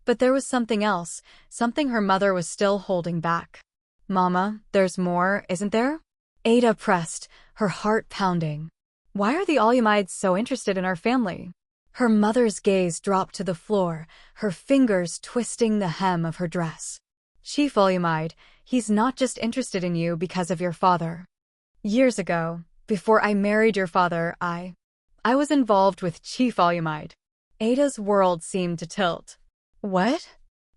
But there was something else, something her mother was still holding back. "Mama, there's more, isn't there?" Ada pressed, her heart pounding. "Why are the Olumides so interested in our family?" Her mother's gaze dropped to the floor, her fingers twisting the hem of her dress. "Chief Olumide, he's not just interested in you because of your father. Years ago, before I married your father, I was involved with Chief Olumide." Ada's world seemed to tilt. "What?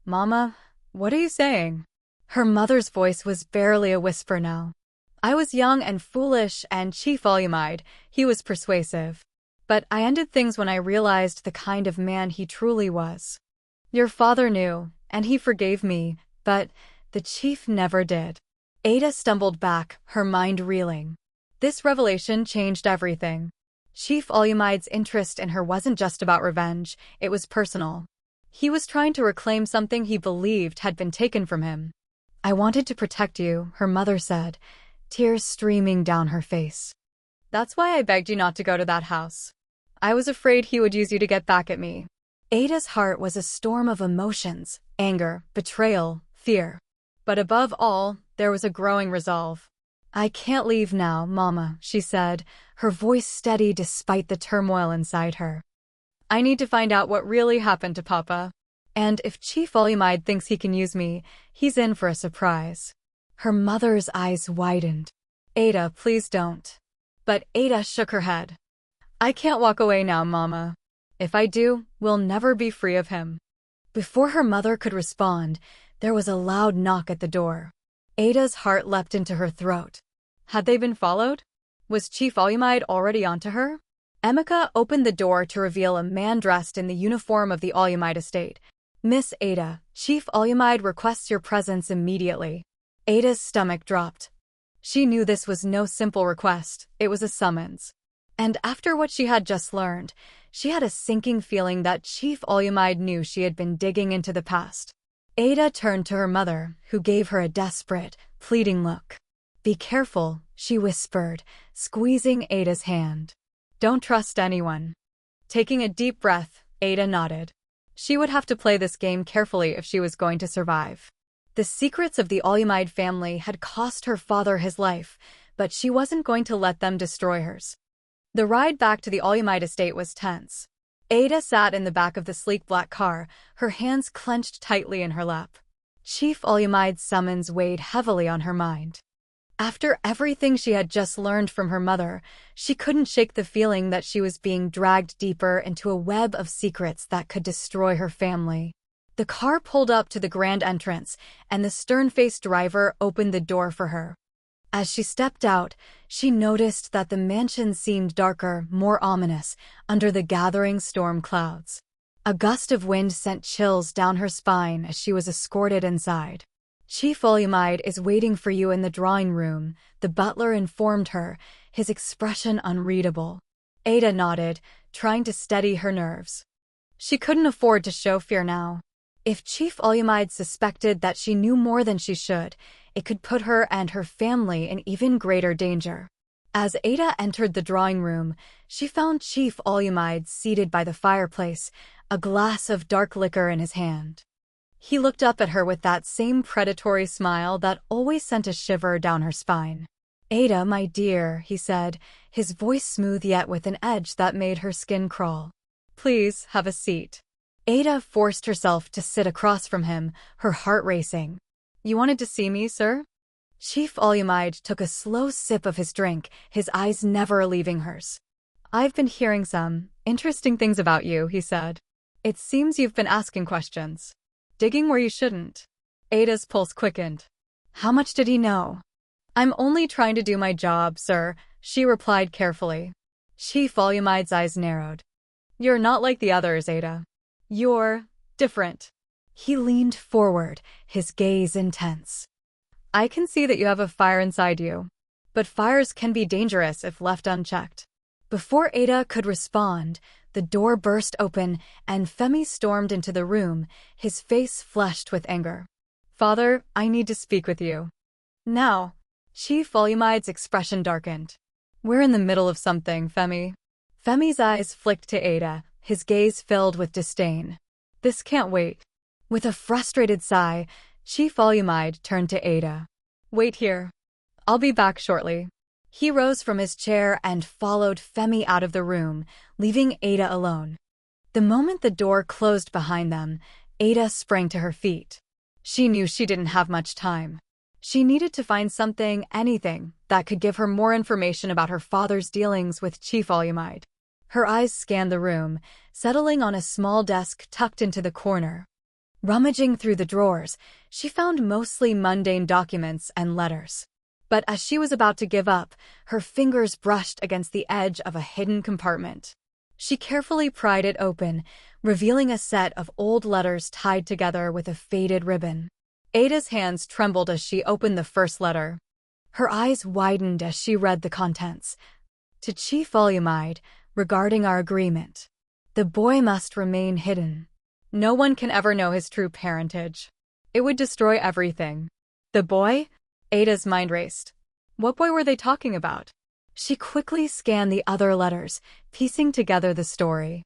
Mama, what are you saying?" Her mother's voice was barely a whisper now. "I was young and foolish, and Chief Olumide, he was persuasive. But I ended things when I realized the kind of man he truly was. Your father knew, and he forgave me, but the chief never did." Ada stumbled back, her mind reeling. This revelation changed everything. Chief Olumide's interest in her wasn't just about revenge, it was personal. He was trying to reclaim something he believed had been taken from him. "I wanted to protect you," her mother said. tears streaming down her face. That's why I begged you not to go to that house. I was afraid he would use you to get back at me. Ada's heart was a storm of emotions, anger, betrayal, fear. But above all, there was a growing resolve. I can't leave now, Mama, she said, her voice steady despite the turmoil inside her. I need to find out what really happened to Papa. And if Chief Olumide thinks he can use me, he's in for a surprise. Her mother's eyes widened. Ada, please don't. But Ada shook her head. I can't walk away now, Mama. If I do, we'll never be free of him. Before her mother could respond, there was a loud knock at the door. Ada's heart leapt into her throat. Had they been followed? Was Chief Olumide already onto her? Emeka opened the door to reveal a man dressed in the uniform of the Olumide estate. Miss Ada, Chief Olumide requests your presence immediately. Ada's stomach dropped. She knew this was no simple request, it was a summons. And after what she had just learned, she had a sinking feeling that Chief Olumide knew she had been digging into the past. Ada turned to her mother, who gave her a desperate, pleading look. Be careful, she whispered, squeezing Ada's hand. Don't trust anyone. Taking a deep breath, Ada nodded. She would have to play this game carefully if she was going to survive. The secrets of the Olumide family had cost her father his life, but she wasn't going to let them destroy hers. The ride back to the Olumide estate was tense. Ada sat in the back of the sleek black car, her hands clenched tightly in her lap. Chief Olumide's summons weighed heavily on her mind. After everything she had just learned from her mother, she couldn't shake the feeling that she was being dragged deeper into a web of secrets that could destroy her family. The car pulled up to the grand entrance, and the stern-faced driver opened the door for her. As she stepped out, she noticed that the mansion seemed darker, more ominous, under the gathering storm clouds. A gust of wind sent chills down her spine as she was escorted inside. Chief Olumide is waiting for you in the drawing room, the butler informed her, his expression unreadable. Ada nodded, trying to steady her nerves. She couldn't afford to show fear now. If Chief Olumide suspected that she knew more than she should, it could put her and her family in even greater danger. As Ada entered the drawing room, she found Chief Olumide seated by the fireplace, a glass of dark liquor in his hand. He looked up at her with that same predatory smile that always sent a shiver down her spine. Ada, my dear, he said, his voice smooth yet with an edge that made her skin crawl. Please, have a seat. Ada forced herself to sit across from him, her heart racing. You wanted to see me, sir? Chief Olumide took a slow sip of his drink, his eyes never leaving hers. I've been hearing some interesting things about you, he said. It seems you've been asking questions. Digging where you shouldn't. Ada's pulse quickened. How much did he know? I'm only trying to do my job, sir, she replied carefully. Chief Olumide's eyes narrowed. You're not like the others, Ada. You're different. He leaned forward, his gaze intense. I can see that you have a fire inside you. But fires can be dangerous if left unchecked. Before Ada could respond, the door burst open and Femi stormed into the room, his face flushed with anger. Father, I need to speak with you. Now. Chief Olumide's expression darkened. We're in the middle of something, Femi. Femi's eyes flicked to Ada, his gaze filled with disdain. This can't wait. With a frustrated sigh, Chief Olumide turned to Ada. Wait here. I'll be back shortly. He rose from his chair and followed Femi out of the room, leaving Ada alone. The moment the door closed behind them, Ada sprang to her feet. She knew she didn't have much time. She needed to find something, anything, that could give her more information about her father's dealings with Chief Olumide. Her eyes scanned the room, settling on a small desk tucked into the corner. Rummaging through the drawers, she found mostly mundane documents and letters. But as she was about to give up, her fingers brushed against the edge of a hidden compartment. She carefully pried it open, revealing a set of old letters tied together with a faded ribbon. Ada's hands trembled as she opened the first letter. Her eyes widened as she read the contents. To Chief Olumide, regarding our agreement. The boy must remain hidden. No one can ever know his true parentage. It would destroy everything. The boy? Ada's mind raced. What boy were they talking about? She quickly scanned the other letters, piecing together the story.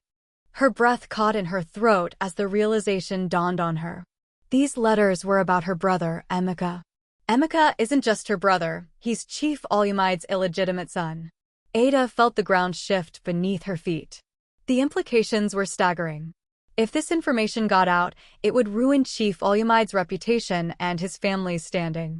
Her breath caught in her throat as the realization dawned on her. These letters were about her brother, Emeka. Emeka isn't just her brother, he's Chief Olumide's illegitimate son. Ada felt the ground shift beneath her feet. The implications were staggering. If this information got out, it would ruin Chief Olumide's reputation and his family's standing.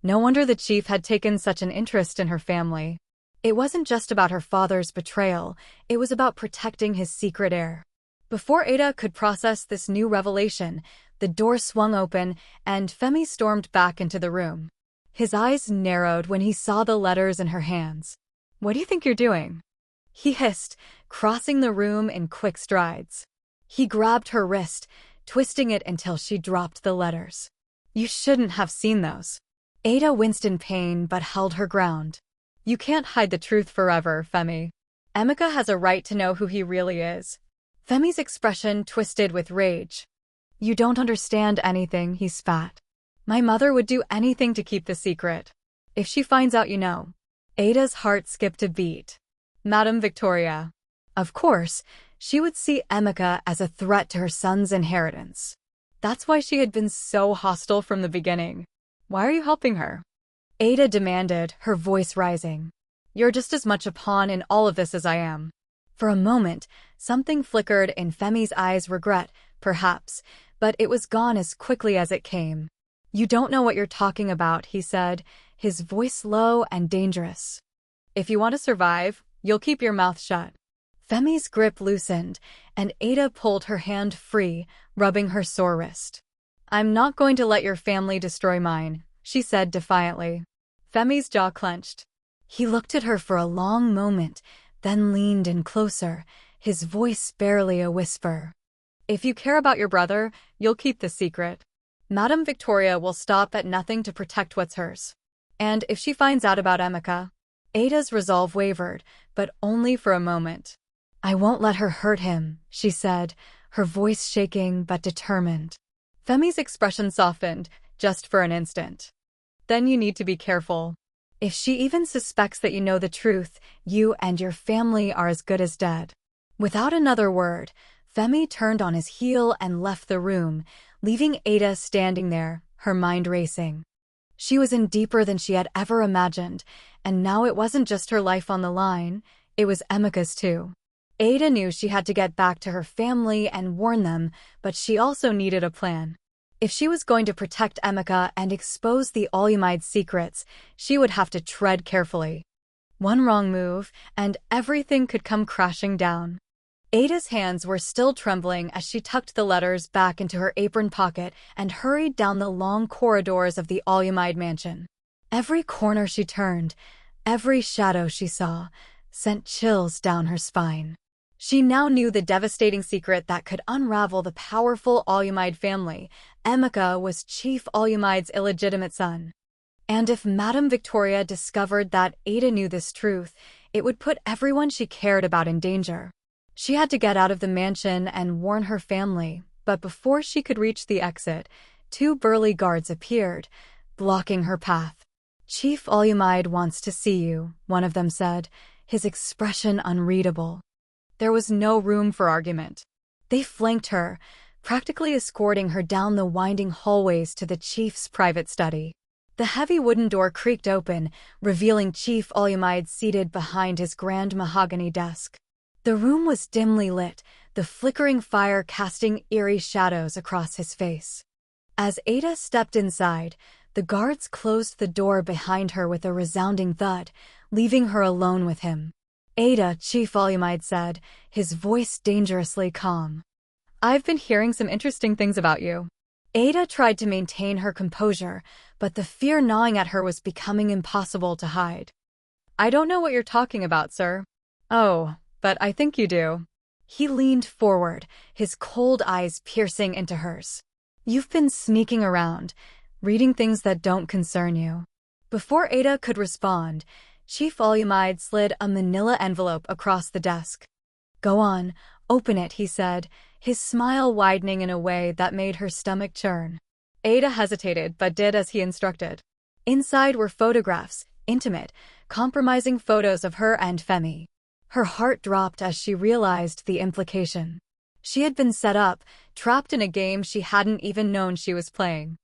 No wonder the chief had taken such an interest in her family. It wasn't just about her father's betrayal, it was about protecting his secret heir. Before Ada could process this new revelation, the door swung open and Femi stormed back into the room. His eyes narrowed when he saw the letters in her hands. "What do you think you're doing?" he hissed, crossing the room in quick strides. He grabbed her wrist, twisting it until she dropped the letters. "You shouldn't have seen those." Ada winced in pain but held her ground. "You can't hide the truth forever, Femi. Emeka has a right to know who he really is." Femi's expression twisted with rage. "You don't understand anything," he spat. "My mother would do anything to keep the secret. If she finds out, you know." Ada's heart skipped a beat. Madame Victoria. Of course, she would see Emeka as a threat to her son's inheritance. That's why she had been so hostile from the beginning. "Why are you helping her?" Ada demanded, her voice rising. "You're just as much a pawn in all of this as I am." For a moment, something flickered in Femi's eyes, regret, perhaps, but it was gone as quickly as it came. "You don't know what you're talking about," he said, his voice low and dangerous. "If you want to survive, you'll keep your mouth shut." Femi's grip loosened, and Ada pulled her hand free, rubbing her sore wrist. "I'm not going to let your family destroy mine," she said defiantly. Femi's jaw clenched. He looked at her for a long moment, then leaned in closer, his voice barely a whisper. "If you care about your brother, you'll keep the secret. Madame Victoria will stop at nothing to protect what's hers. And if she finds out about Emeka..." Ada's resolve wavered, but only for a moment. "I won't let her hurt him," she said, her voice shaking but determined. Femi's expression softened, just for an instant. "Then you need to be careful. If she even suspects that you know the truth, you and your family are as good as dead." Without another word, Femi turned on his heel and left the room, leaving Ada standing there, her mind racing. She was in deeper than she had ever imagined, and now it wasn't just her life on the line, it was Emeka's too. Ada knew she had to get back to her family and warn them, but she also needed a plan. If she was going to protect Emeka and expose the Olumide's secrets, she would have to tread carefully. One wrong move, and everything could come crashing down. Ada's hands were still trembling as she tucked the letters back into her apron pocket and hurried down the long corridors of the Olumide mansion. Every corner she turned, every shadow she saw, sent chills down her spine. She now knew the devastating secret that could unravel the powerful Olumide family. Emeka was Chief Olumide's illegitimate son. And if Madame Victoria discovered that Ada knew this truth, it would put everyone she cared about in danger. She had to get out of the mansion and warn her family, but before she could reach the exit, two burly guards appeared, blocking her path. "Chief Olumide wants to see you," one of them said, his expression unreadable. There was no room for argument. They flanked her, practically escorting her down the winding hallways to the chief's private study. The heavy wooden door creaked open, revealing Chief Olumide seated behind his grand mahogany desk. The room was dimly lit, the flickering fire casting eerie shadows across his face. As Ada stepped inside, the guards closed the door behind her with a resounding thud, leaving her alone with him. "Ada," Chief Olumide said, his voice dangerously calm. "I've been hearing some interesting things about you." Ada tried to maintain her composure, but the fear gnawing at her was becoming impossible to hide. "I don't know what you're talking about, sir." "Oh, but I think you do." He leaned forward, his cold eyes piercing into hers. "You've been sneaking around, reading things that don't concern you." Before Ada could respond, Chief Olumide slid a manila envelope across the desk. "Go on, open it," he said, his smile widening in a way that made her stomach churn. Ada hesitated but did as he instructed. Inside were photographs, intimate, compromising photos of her and Femi. Her heart dropped as she realized the implication. She had been set up, trapped in a game she hadn't even known she was playing.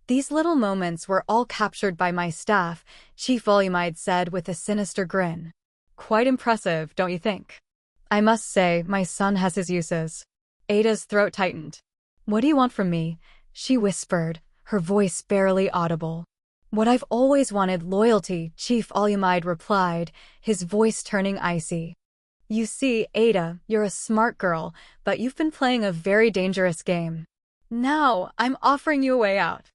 "These little moments were all captured by my staff," Chief Olumide said with a sinister grin. "Quite impressive, don't you think?" "I must say, my son has his uses." Ada's throat tightened. "What do you want from me?" she whispered, her voice barely audible. "What I've always wanted, loyalty," Chief Olumide replied, his voice turning icy. "You see, Ada, you're a smart girl, but you've been playing a very dangerous game. Now, I'm offering you a way out."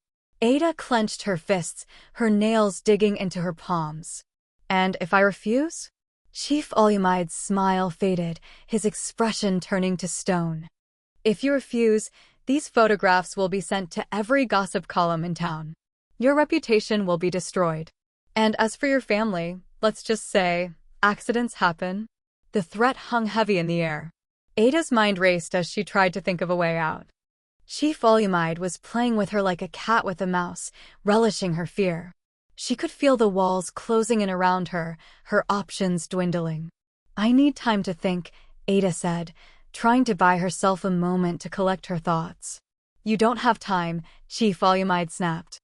Ada clenched her fists, her nails digging into her palms. "And if I refuse?" Chief Olumide's smile faded, his expression turning to stone. "If you refuse, these photographs will be sent to every gossip column in town. Your reputation will be destroyed. And as for your family, let's just say, accidents happen." The threat hung heavy in the air. Ada's mind raced as she tried to think of a way out. Chief Olumide was playing with her like a cat with a mouse, relishing her fear. She could feel the walls closing in around her, her options dwindling. "I need time to think," Ada said, trying to buy herself a moment to collect her thoughts. "You don't have time," Chief Olumide snapped.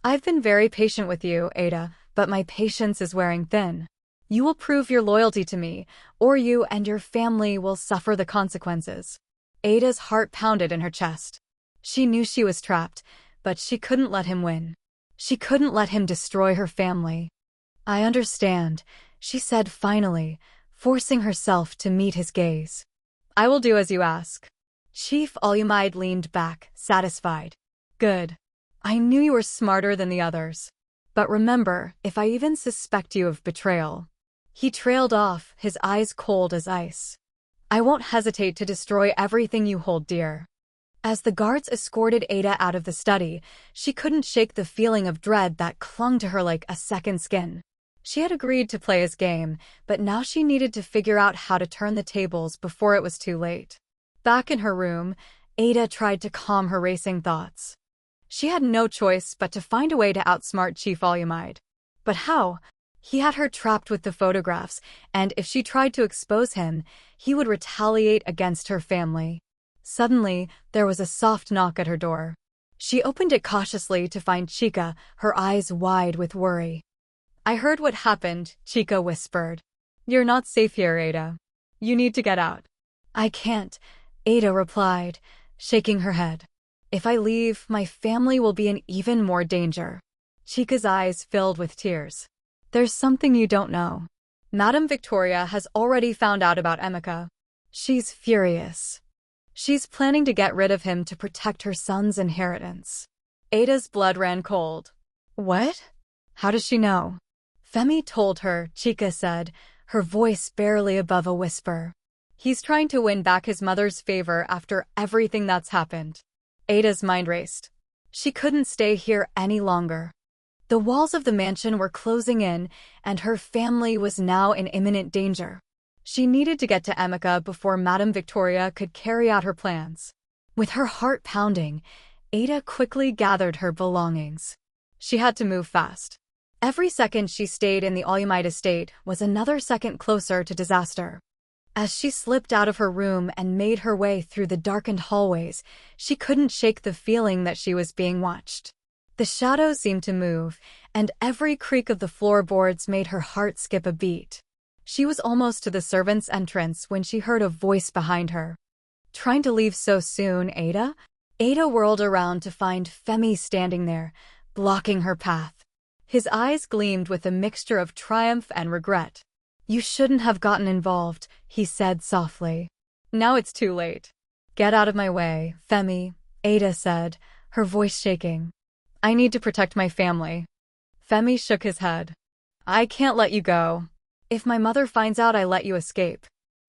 "I've been very patient with you, Ada, but my patience is wearing thin. You will prove your loyalty to me, or you and your family will suffer the consequences." Ada's heart pounded in her chest. She knew she was trapped, but she couldn't let him win. She couldn't let him destroy her family. "I understand," she said finally, forcing herself to meet his gaze. "I will do as you ask." Chief Olumide leaned back, satisfied. "Good. I knew you were smarter than the others. But remember, if I even suspect you of betrayal." He trailed off, his eyes cold as ice. "I won't hesitate to destroy everything you hold dear." As the guards escorted Ada out of the study, she couldn't shake the feeling of dread that clung to her like a second skin. She had agreed to play his game, but now she needed to figure out how to turn the tables before it was too late. Back in her room, Ada tried to calm her racing thoughts. She had no choice but to find a way to outsmart Chief Olumide. But how? He had her trapped with the photographs, and if she tried to expose him, he would retaliate against her family. Suddenly, there was a soft knock at her door. She opened it cautiously to find Chica, her eyes wide with worry. "I heard what happened," Chica whispered. "You're not safe here, Ada. You need to get out." "I can't," Ada replied, shaking her head. "If I leave, my family will be in even more danger." Chica's eyes filled with tears. "There's something you don't know. Madame Victoria has already found out about Emeka. She's furious. She's planning to get rid of him to protect her son's inheritance." Ada's blood ran cold. "What? How does she know?" "Femi told her," Chica said, her voice barely above a whisper. "He's trying to win back his mother's favor after everything that's happened." Ada's mind raced. She couldn't stay here any longer. The walls of the mansion were closing in, and her family was now in imminent danger. She needed to get to Emeka before Madame Victoria could carry out her plans. With her heart pounding, Ada quickly gathered her belongings. She had to move fast. Every second she stayed in the Olumide estate was another second closer to disaster. As she slipped out of her room and made her way through the darkened hallways, she couldn't shake the feeling that she was being watched. The shadows seemed to move, and every creak of the floorboards made her heart skip a beat. She was almost to the servants' entrance when she heard a voice behind her. "Trying to leave so soon, Ada?" Ada whirled around to find Femi standing there, blocking her path. His eyes gleamed with a mixture of triumph and regret. "You shouldn't have gotten involved," he said softly. "Now it's too late." "Get out of my way, Femi," Ada said, her voice shaking. "I need to protect my family." Femi shook his head. "I can't let you go. If my mother finds out I let you escape."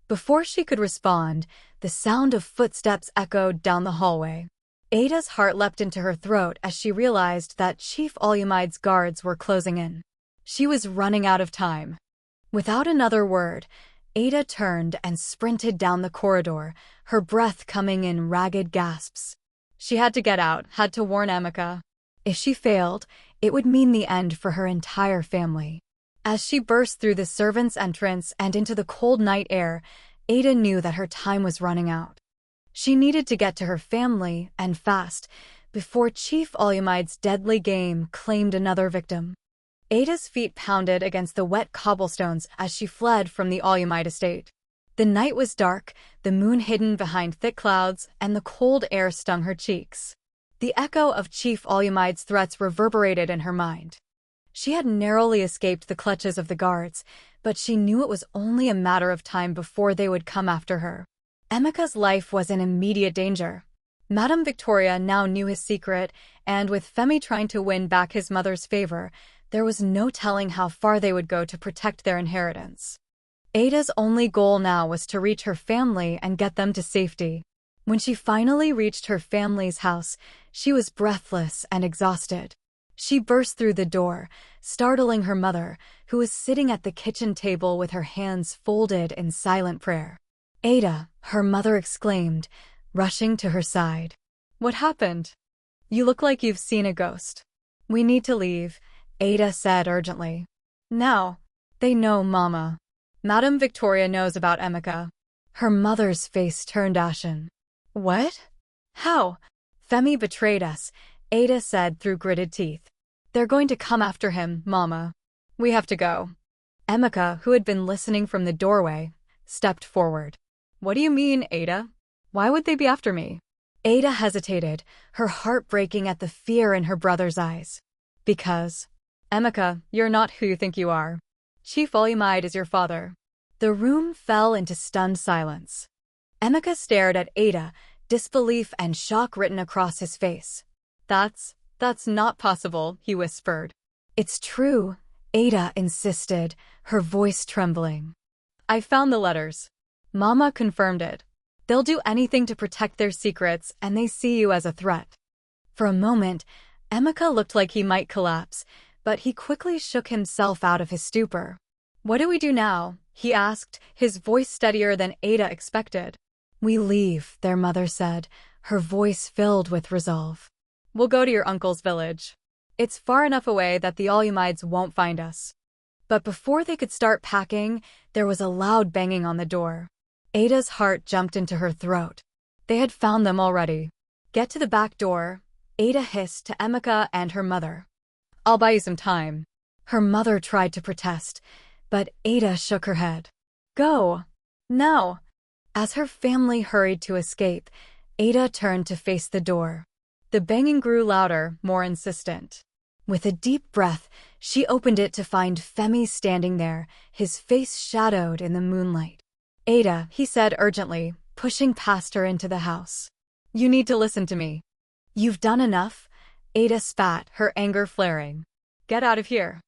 Before she could respond, the sound of footsteps echoed down the hallway. Ada's heart leapt into her throat as she realized that Chief Olumide's guards were closing in. She was running out of time. Without another word, Ada turned and sprinted down the corridor, her breath coming in ragged gasps. She had to get out, had to warn Emeka. If she failed, it would mean the end for her entire family. As she burst through the servants' entrance and into the cold night air, Ada knew that her time was running out. She needed to get to her family, and fast, before Chief Olumide's deadly game claimed another victim. Ada's feet pounded against the wet cobblestones as she fled from the Olumide estate. The night was dark, the moon hidden behind thick clouds, and the cold air stung her cheeks. The echo of Chief Olumide's threats reverberated in her mind. She had narrowly escaped the clutches of the guards, but she knew it was only a matter of time before they would come after her. Emeka's life was in immediate danger. Madame Victoria now knew his secret, and with Femi trying to win back his mother's favor, there was no telling how far they would go to protect their inheritance. Ada's only goal now was to reach her family and get them to safety. When she finally reached her family's house, she was breathless and exhausted. She burst through the door, startling her mother, who was sitting at the kitchen table with her hands folded in silent prayer. "Ada," her mother exclaimed, rushing to her side. "What happened? You look like you've seen a ghost." "We need to leave," Ada said urgently. "Now." "They know, Mama. Madame Victoria knows about Emeka." Her mother's face turned ashen. "What? How?" "Femi betrayed us," Ada said through gritted teeth. "They're going to come after him, Mama. We have to go." Emeka, who had been listening from the doorway, stepped forward. "What do you mean, Ada? Why would they be after me?" Ada hesitated, her heart breaking at the fear in her brother's eyes. "Because, Emeka, you're not who you think you are. Chief Olumide is your father." The room fell into stunned silence. Emeka stared at Ada, disbelief and shock written across his face. That's not possible," he whispered. "It's true," Ada insisted, her voice trembling. "I found the letters." Mama confirmed it. "They'll do anything to protect their secrets, and they see you as a threat." For a moment, Emeka looked like he might collapse, but he quickly shook himself out of his stupor. "What do we do now?" he asked, his voice steadier than Ada expected. "We leave," their mother said, her voice filled with resolve. "We'll go to your uncle's village. It's far enough away that the Olumides won't find us." But before they could start packing, there was a loud banging on the door. Ada's heart jumped into her throat. They had found them already. "Get to the back door," Ada hissed to Emeka and her mother. "I'll buy you some time." Her mother tried to protest, but Ada shook her head. "Go. Now." As her family hurried to escape, Ada turned to face the door. The banging grew louder, more insistent. With a deep breath, she opened it to find Femi standing there, his face shadowed in the moonlight. "Ada," he said urgently, pushing past her into the house. "You need to listen to me." "You've done enough," Ada spat, her anger flaring. "Get out of here."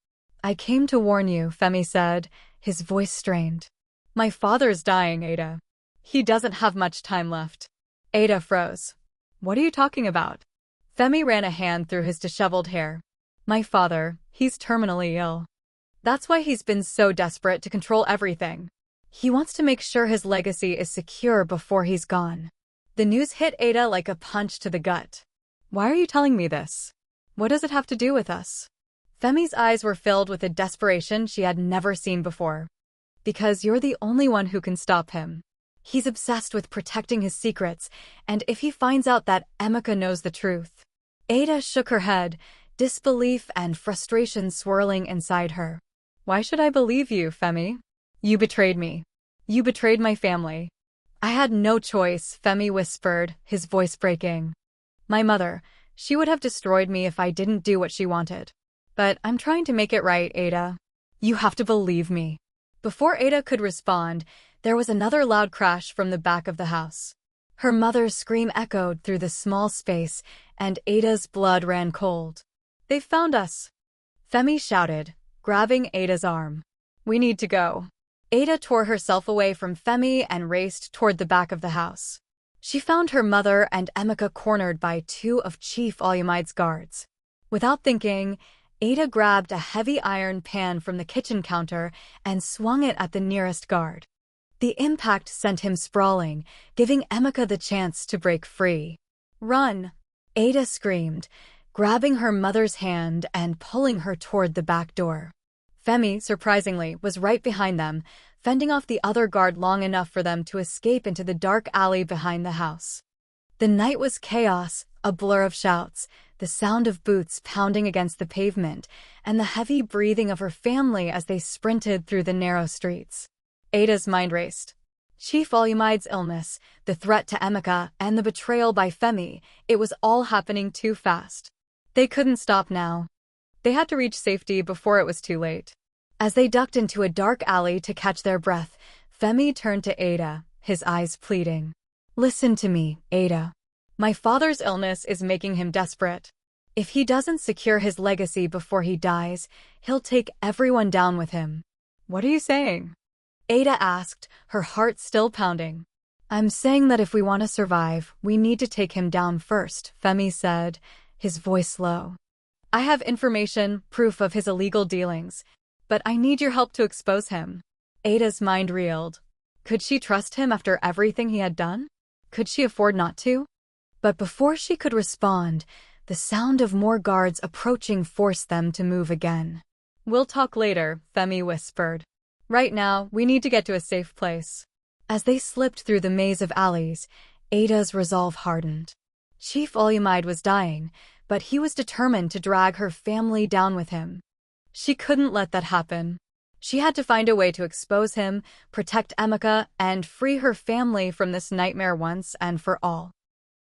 "I came to warn you," Femi said, his voice strained. "My father's dying, Ada. He doesn't have much time left." Ada froze. "What are you talking about?" Femi ran a hand through his disheveled hair. "My father, he's terminally ill. That's why he's been so desperate to control everything. He wants to make sure his legacy is secure before he's gone." The news hit Ada like a punch to the gut. "Why are you telling me this? What does it have to do with us?" Femi's eyes were filled with a desperation she had never seen before. "Because you're the only one who can stop him. He's obsessed with protecting his secrets, and if he finds out that Emeka knows the truth..." Ada shook her head, disbelief and frustration swirling inside her. "Why should I believe you, Femi? You betrayed me. You betrayed my family." "I had no choice," Femi whispered, his voice breaking. "My mother, she would have destroyed me if I didn't do what she wanted. But I'm trying to make it right, Ada. You have to believe me." Before Ada could respond, there was another loud crash from the back of the house. Her mother's scream echoed through the small space, and Ada's blood ran cold. "They've found us!" Femi shouted, grabbing Ada's arm. "We need to go." Ada tore herself away from Femi and raced toward the back of the house. She found her mother and Emeka cornered by two of Chief Olumide's guards. Without thinking, Ada grabbed a heavy iron pan from the kitchen counter and swung it at the nearest guard. The impact sent him sprawling, giving Emeka the chance to break free. "Run!" Ada screamed, grabbing her mother's hand and pulling her toward the back door. Femi, surprisingly, was right behind them, fending off the other guard long enough for them to escape into the dark alley behind the house. The night was chaos, a blur of shouts, the sound of boots pounding against the pavement, and the heavy breathing of her family as they sprinted through the narrow streets. Ada's mind raced. Chief Olumide's illness, the threat to Emeka, and the betrayal by Femi, it was all happening too fast. They couldn't stop now. They had to reach safety before it was too late. As they ducked into a dark alley to catch their breath, Femi turned to Ada, his eyes pleading. "Listen to me, Ada. My father's illness is making him desperate. If he doesn't secure his legacy before he dies, he'll take everyone down with him." "What are you saying?" Ada asked, her heart still pounding. "I'm saying that if we want to survive, we need to take him down first," Femi said, his voice low. "I have information, proof of his illegal dealings, but I need your help to expose him." Ada's mind reeled. Could she trust him after everything he had done? Could she afford not to? But before she could respond, the sound of more guards approaching forced them to move again. "We'll talk later," Femi whispered. "Right now, we need to get to a safe place." As they slipped through the maze of alleys, Ada's resolve hardened. Chief Olumide was dying, but he was determined to drag her family down with him. She couldn't let that happen. She had to find a way to expose him, protect Emeka, and free her family from this nightmare once and for all.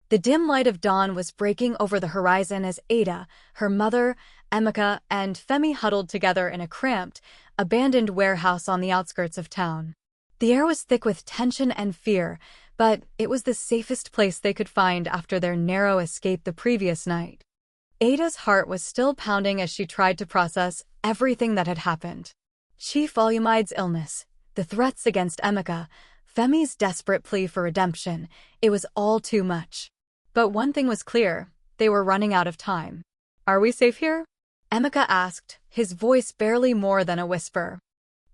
The dim light of dawn was breaking over the horizon as Ada, her mother, Emeka, and Femi huddled together in a cramped, abandoned warehouse on the outskirts of town. The air was thick with tension and fear, but it was the safest place they could find after their narrow escape the previous night. Ada's heart was still pounding as she tried to process everything that had happened. Chief Olumide's illness, the threats against Emeka, Femi's desperate plea for redemption, it was all too much. But one thing was clear, they were running out of time. "Are we safe here?" Emeka asked, his voice barely more than a whisper.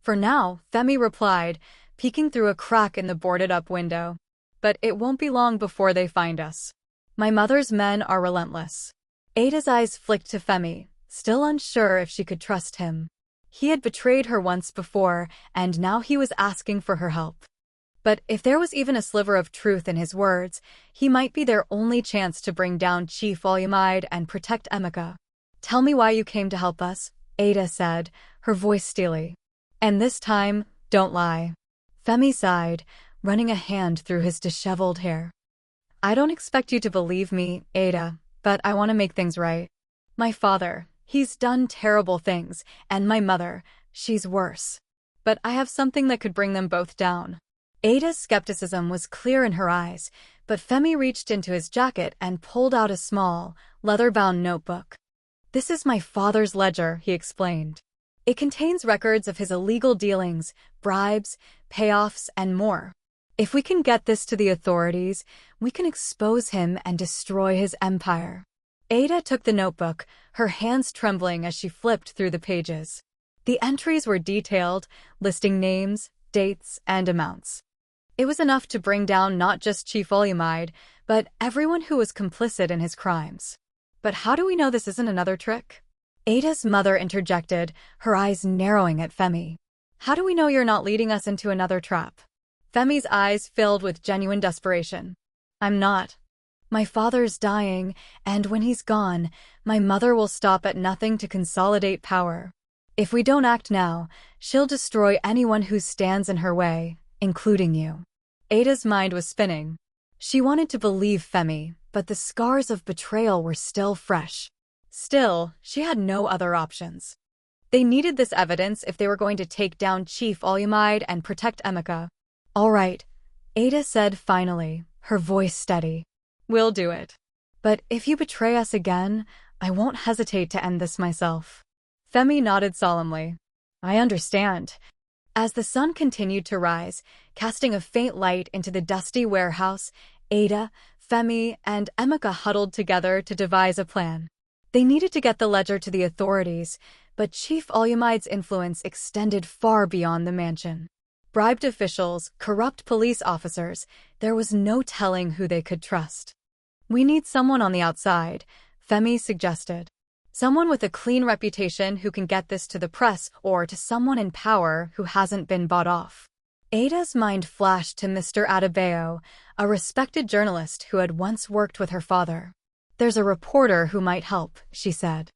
"For now," Femi replied, peeking through a crack in the boarded-up window. "But it won't be long before they find us. My mother's men are relentless." Ada's eyes flicked to Femi, still unsure if she could trust him. He had betrayed her once before, and now he was asking for her help. But if there was even a sliver of truth in his words, he might be their only chance to bring down Chief Olumide and protect Emeka. "Tell me why you came to help us," Ada said, her voice steely. "And this time, don't lie." Femi sighed, running a hand through his disheveled hair. "I don't expect you to believe me, Ada, but I want to make things right. My father, he's done terrible things, and my mother, she's worse. But I have something that could bring them both down." Ada's skepticism was clear in her eyes, but Femi reached into his jacket and pulled out a small, leather-bound notebook. "This is my father's ledger," he explained. "It contains records of his illegal dealings, bribes, payoffs, and more. If we can get this to the authorities, we can expose him and destroy his empire." Ada took the notebook, her hands trembling as she flipped through the pages. The entries were detailed, listing names, dates, and amounts. It was enough to bring down not just Chief Olumide, but everyone who was complicit in his crimes. "But how do we know this isn't another trick?" Ada's mother interjected, her eyes narrowing at Femi. "How do we know you're not leading us into another trap?" Femi's eyes filled with genuine desperation. "I'm not. My father's dying, and when he's gone, my mother will stop at nothing to consolidate power. If we don't act now, she'll destroy anyone who stands in her way, including you." Ada's mind was spinning. She wanted to believe Femi, but the scars of betrayal were still fresh. Still, she had no other options. They needed this evidence if they were going to take down Chief Olumide and protect Emeka. "All right," Ada said finally, her voice steady. "We'll do it. But if you betray us again, I won't hesitate to end this myself." Femi nodded solemnly. "I understand." As the sun continued to rise, casting a faint light into the dusty warehouse, Ada, Femi, and Emeka huddled together to devise a plan. They needed to get the ledger to the authorities, but Chief Olumide's influence extended far beyond the mansion. Bribed officials, corrupt police officers, there was no telling who they could trust. "We need someone on the outside," Femi suggested. Someone with a clean reputation who can get this to the press, or to someone in power who hasn't been bought off. Ada's mind flashed to Mr. Adebayo, a respected journalist who had once worked with her father. "There's a reporter who might help," she said.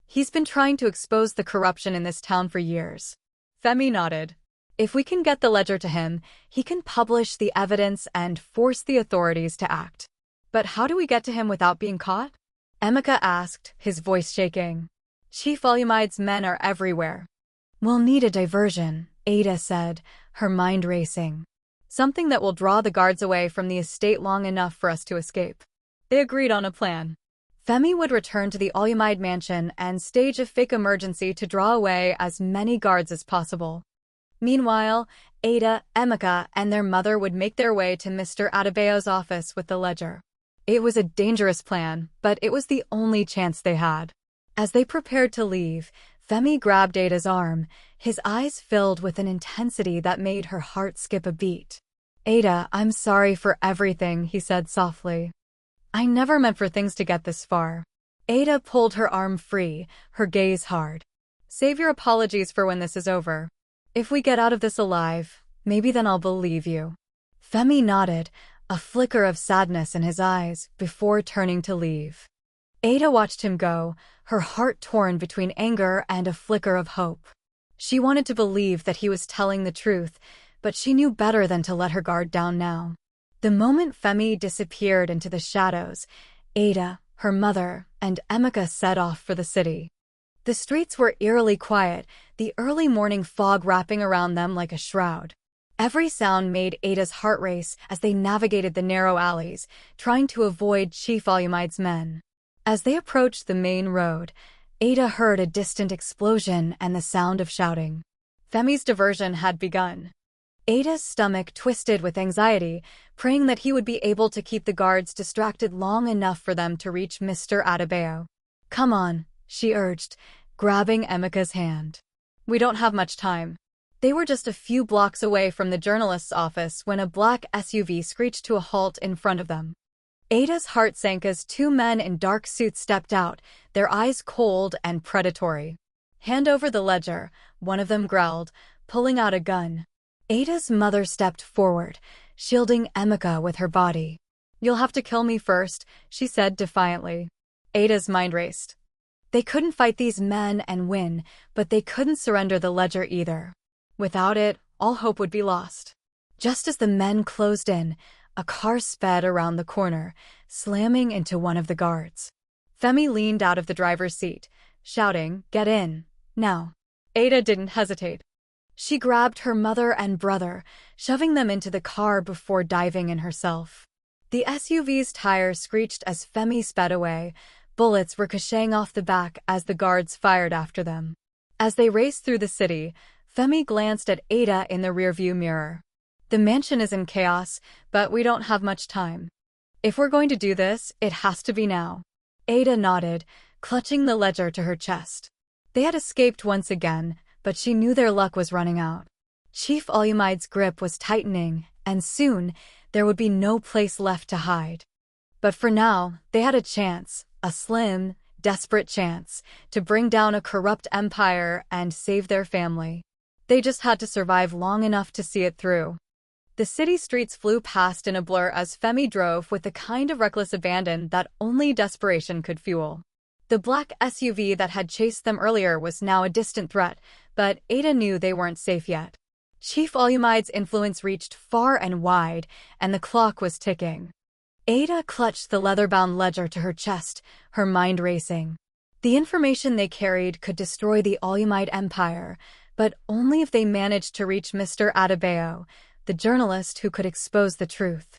"He's been trying to expose the corruption in this town for years." Femi nodded. "If we can get the ledger to him, he can publish the evidence and force the authorities to act." "But how do we get to him without being caught?" Emeka asked, his voice shaking. "Chief Olumide's men are everywhere." "We'll need a diversion," Ada said, her mind racing. "Something that will draw the guards away from the estate long enough for us to escape." They agreed on a plan. Femi would return to the Olumide mansion and stage a fake emergency to draw away as many guards as possible. Meanwhile, Ada, Emeka, and their mother would make their way to Mr. Adebayo's office with the ledger. It was a dangerous plan, but it was the only chance they had. As they prepared to leave, Femi grabbed Ada's arm, his eyes filled with an intensity that made her heart skip a beat. "Ada, I'm sorry for everything," he said softly. "I never meant for things to get this far." Ada pulled her arm free, her gaze hard. "Save your apologies for when this is over. If we get out of this alive, maybe then I'll believe you." Femi nodded, a flicker of sadness in his eyes, before turning to leave. Ada watched him go, her heart torn between anger and a flicker of hope. She wanted to believe that he was telling the truth, but she knew better than to let her guard down now. The moment Femi disappeared into the shadows, Ada, her mother, and Emeka set off for the city. The streets were eerily quiet, the early morning fog wrapping around them like a shroud. Every sound made Ada's heart race as they navigated the narrow alleys, trying to avoid Chief Olumide's men. As they approached the main road, Ada heard a distant explosion and the sound of shouting. Femi's diversion had begun. Ada's stomach twisted with anxiety, praying that he would be able to keep the guards distracted long enough for them to reach Mr. Adebayo. "Come on," she urged, grabbing Emeka's hand. "We don't have much time." They were just a few blocks away from the journalist's office when a black SUV screeched to a halt in front of them. Ada's heart sank as two men in dark suits stepped out, their eyes cold and predatory. "Hand over the ledger," one of them growled, pulling out a gun. Ada's mother stepped forward, shielding Emeka with her body. "You'll have to kill me first," she said defiantly. Ada's mind raced. They couldn't fight these men and win, but they couldn't surrender the ledger either. Without it, all hope would be lost. Just as the men closed in, a car sped around the corner, slamming into one of the guards. Femi leaned out of the driver's seat, shouting, "Get in, now." Ada didn't hesitate. She grabbed her mother and brother, shoving them into the car before diving in herself. The SUV's tires screeched as Femi sped away, bullets ricocheting off the back as the guards fired after them. As they raced through the city, Femi glanced at Ada in the rearview mirror. "The mansion is in chaos, but we don't have much time. If we're going to do this, it has to be now." Ada nodded, clutching the ledger to her chest. They had escaped once again, but she knew their luck was running out. Chief Olumide's grip was tightening, and soon there would be no place left to hide. But for now, they had a chance, a slim, desperate chance, to bring down a corrupt empire and save their family. They just had to survive long enough to see it through. The city streets flew past in a blur as Femi drove with the kind of reckless abandon that only desperation could fuel. The black SUV that had chased them earlier was now a distant threat, but Ada knew they weren't safe yet. Chief Olumide's influence reached far and wide, and the clock was ticking. Ada clutched the leather-bound ledger to her chest, her mind racing. The information they carried could destroy the Olumide empire, but only if they managed to reach Mr. Adebayo, the journalist who could expose the truth.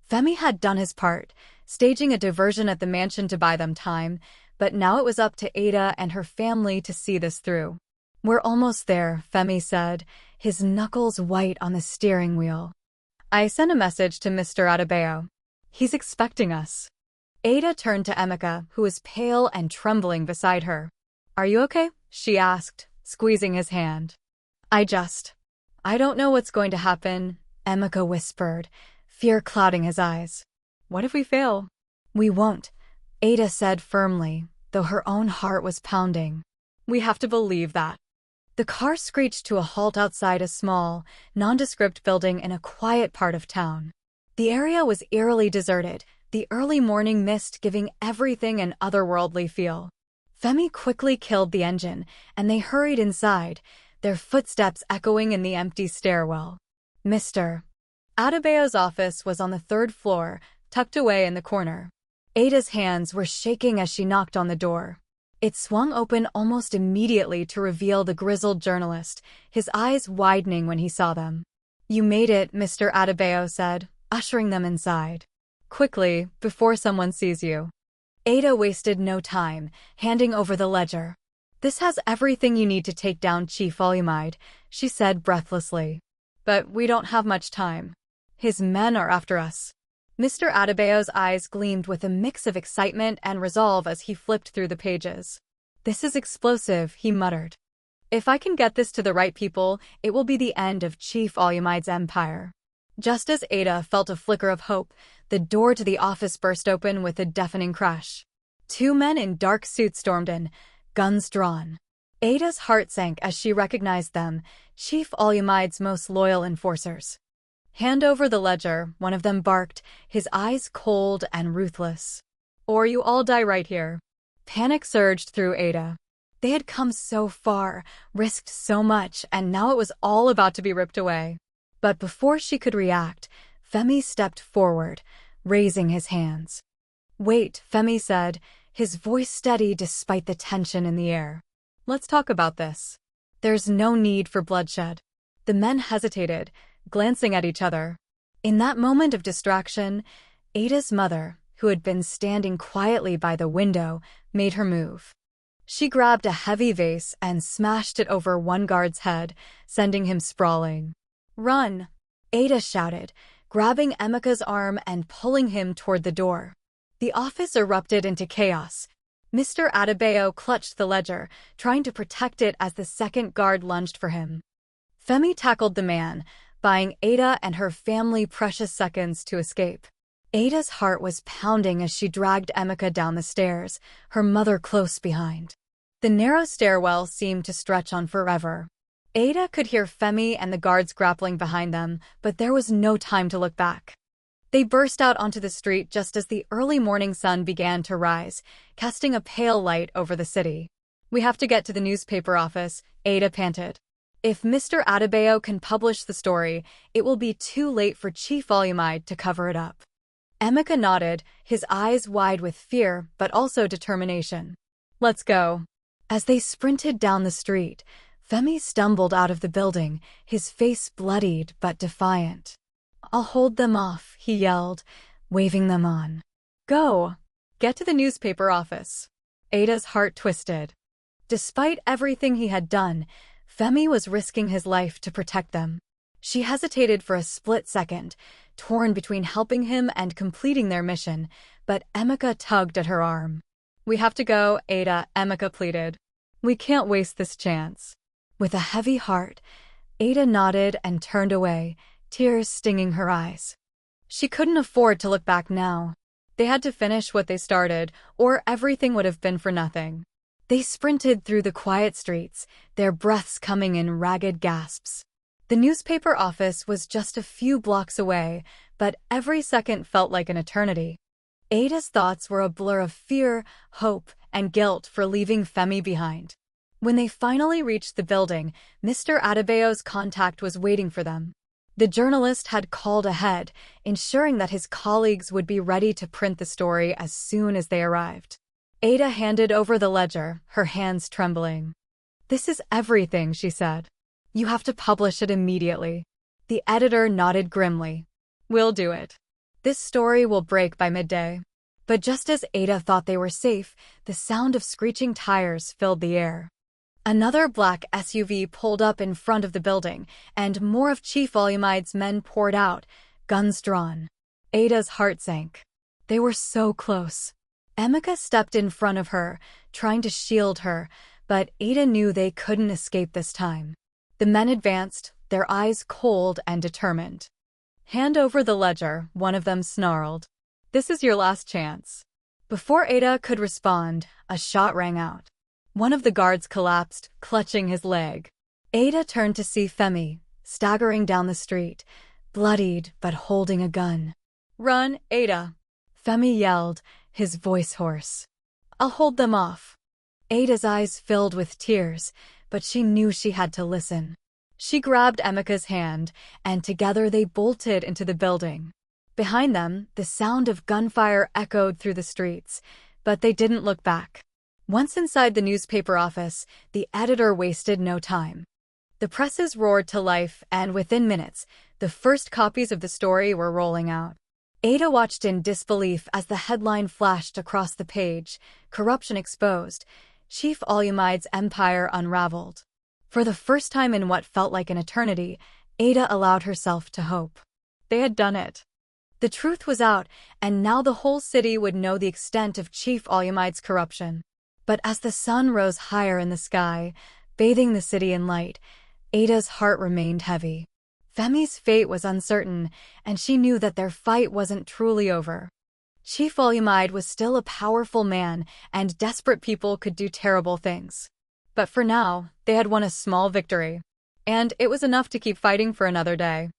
Femi had done his part, staging a diversion at the mansion to buy them time, but now it was up to Ada and her family to see this through. "We're almost there," Femi said, his knuckles white on the steering wheel. "I sent a message to Mr. Adebayo. He's expecting us." Ada turned to Emeka, who was pale and trembling beside her. "Are you okay?" she asked, squeezing his hand. I don't know what's going to happen," Emeka whispered, fear clouding his eyes. "What if we fail?" "We won't," Ada said firmly, though her own heart was pounding. We have to believe that. The car screeched to a halt outside a small, nondescript building in a quiet part of town. The area was eerily deserted, the early morning mist giving everything an otherworldly feel. Femi quickly killed the engine, and they hurried inside, their footsteps echoing in the empty stairwell. Mr. Adebayo's office was on the third floor, tucked away in the corner. Ada's hands were shaking as she knocked on the door. It swung open almost immediately to reveal the grizzled journalist, his eyes widening when he saw them. "You made it," Mr. Adebayo said, ushering them inside. "Quickly, before someone sees you." Ada wasted no time, handing over the ledger. "This has everything you need to take down Chief Olumide," she said breathlessly. "But we don't have much time. His men are after us." Mr. Adebayo's eyes gleamed with a mix of excitement and resolve as he flipped through the pages. "This is explosive," he muttered. "If I can get this to the right people, it will be the end of Chief Olumide's empire." Just as Ada felt a flicker of hope, the door to the office burst open with a deafening crash. Two men in dark suits stormed in, guns drawn. Ada's heart sank as she recognized them, Chief Olumide's most loyal enforcers. "Hand over the ledger," one of them barked, his eyes cold and ruthless. "Or you all die right here." Panic surged through Ada. They had come so far, risked so much, and now it was all about to be ripped away. But before she could react, Femi stepped forward, raising his hands. "Wait," Femi said, his voice steady despite the tension in the air. "Let's talk about this. There's no need for bloodshed." The men hesitated, glancing at each other. In that moment of distraction, Ada's mother, who had been standing quietly by the window, made her move. She grabbed a heavy vase and smashed it over one guard's head, sending him sprawling. "Run!" Ada shouted, grabbing Emeka's arm and pulling him toward the door. The office erupted into chaos. Mr. Adebayo clutched the ledger, trying to protect it as the second guard lunged for him. Femi tackled the man, buying Ada and her family precious seconds to escape. Ada's heart was pounding as she dragged Emeka down the stairs, her mother close behind. The narrow stairwell seemed to stretch on forever. Ada could hear Femi and the guards grappling behind them, but there was no time to look back. They burst out onto the street just as the early morning sun began to rise, casting a pale light over the city. "We have to get to the newspaper office," Ada panted. "If Mr. Adebayo can publish the story, it will be too late for Chief Olumide to cover it up." Emeka nodded, his eyes wide with fear but also determination. "Let's go." As they sprinted down the street, Femi stumbled out of the building, his face bloodied but defiant. "I'll hold them off," he yelled, waving them on. "Go! Get to the newspaper office." Ada's heart twisted. Despite everything he had done, Femi was risking his life to protect them. She hesitated for a split second, torn between helping him and completing their mission, but Emeka tugged at her arm. "We have to go, Ada," Emeka pleaded. "We can't waste this chance." With a heavy heart, Ada nodded and turned away, tears stinging her eyes. She couldn't afford to look back now. They had to finish what they started, or everything would have been for nothing. They sprinted through the quiet streets, their breaths coming in ragged gasps. The newspaper office was just a few blocks away, but every second felt like an eternity. Ada's thoughts were a blur of fear, hope, and guilt for leaving Femi behind. When they finally reached the building, Mr. Adebayo's contact was waiting for them. The journalist had called ahead, ensuring that his colleagues would be ready to print the story as soon as they arrived. Ada handed over the ledger, her hands trembling. "This is everything," she said. "You have to publish it immediately." The editor nodded grimly. "We'll do it. This story will break by midday." But just as Ada thought they were safe, the sound of screeching tires filled the air. Another black SUV pulled up in front of the building, and more of Chief Olumide's men poured out, guns drawn. Ada's heart sank. They were so close. Emeka stepped in front of her, trying to shield her, but Ada knew they couldn't escape this time. The men advanced, their eyes cold and determined. "Hand over the ledger," one of them snarled. "This is your last chance." Before Ada could respond, a shot rang out. One of the guards collapsed, clutching his leg. Ada turned to see Femi, staggering down the street, bloodied but holding a gun. "Run, Ada!" Femi yelled, his voice hoarse. "I'll hold them off." Ada's eyes filled with tears, but she knew she had to listen. She grabbed Emeka's hand, and together they bolted into the building. Behind them, the sound of gunfire echoed through the streets, but they didn't look back. Once inside the newspaper office, the editor wasted no time. The presses roared to life, and within minutes, the first copies of the story were rolling out. Ada watched in disbelief as the headline flashed across the page, "Corruption Exposed. Chief Olumide's Empire Unraveled." For the first time in what felt like an eternity, Ada allowed herself to hope. They had done it. The truth was out, and now the whole city would know the extent of Chief Olumide's corruption. But as the sun rose higher in the sky, bathing the city in light, Ada's heart remained heavy. Femi's fate was uncertain, and she knew that their fight wasn't truly over. Chief Olumide was still a powerful man, and desperate people could do terrible things. But for now, they had won a small victory. And it was enough to keep fighting for another day.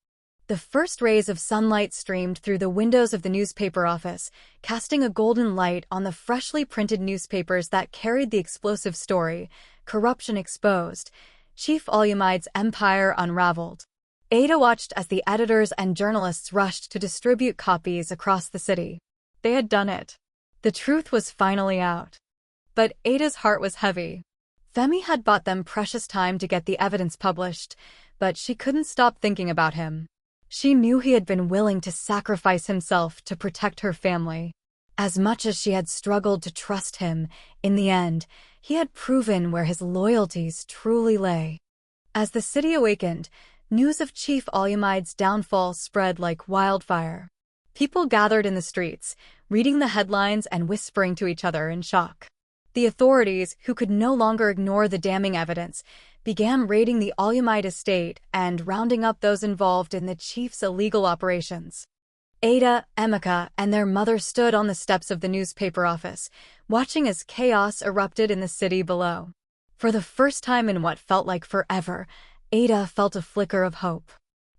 The first rays of sunlight streamed through the windows of the newspaper office, casting a golden light on the freshly printed newspapers that carried the explosive story, "Corruption Exposed. Chief Olumide's Empire Unraveled." Ada watched as the editors and journalists rushed to distribute copies across the city. They had done it. The truth was finally out. But Ada's heart was heavy. Femi had bought them precious time to get the evidence published, but she couldn't stop thinking about him. She knew he had been willing to sacrifice himself to protect her family. As much as she had struggled to trust him, in the end, he had proven where his loyalties truly lay. As the city awakened, news of Chief Olumide's downfall spread like wildfire. People gathered in the streets, reading the headlines and whispering to each other in shock. The authorities, who could no longer ignore the damning evidence, began raiding the Olumide estate and rounding up those involved in the chief's illegal operations. Ada, Emeka, and their mother stood on the steps of the newspaper office, watching as chaos erupted in the city below. For the first time in what felt like forever, Ada felt a flicker of hope.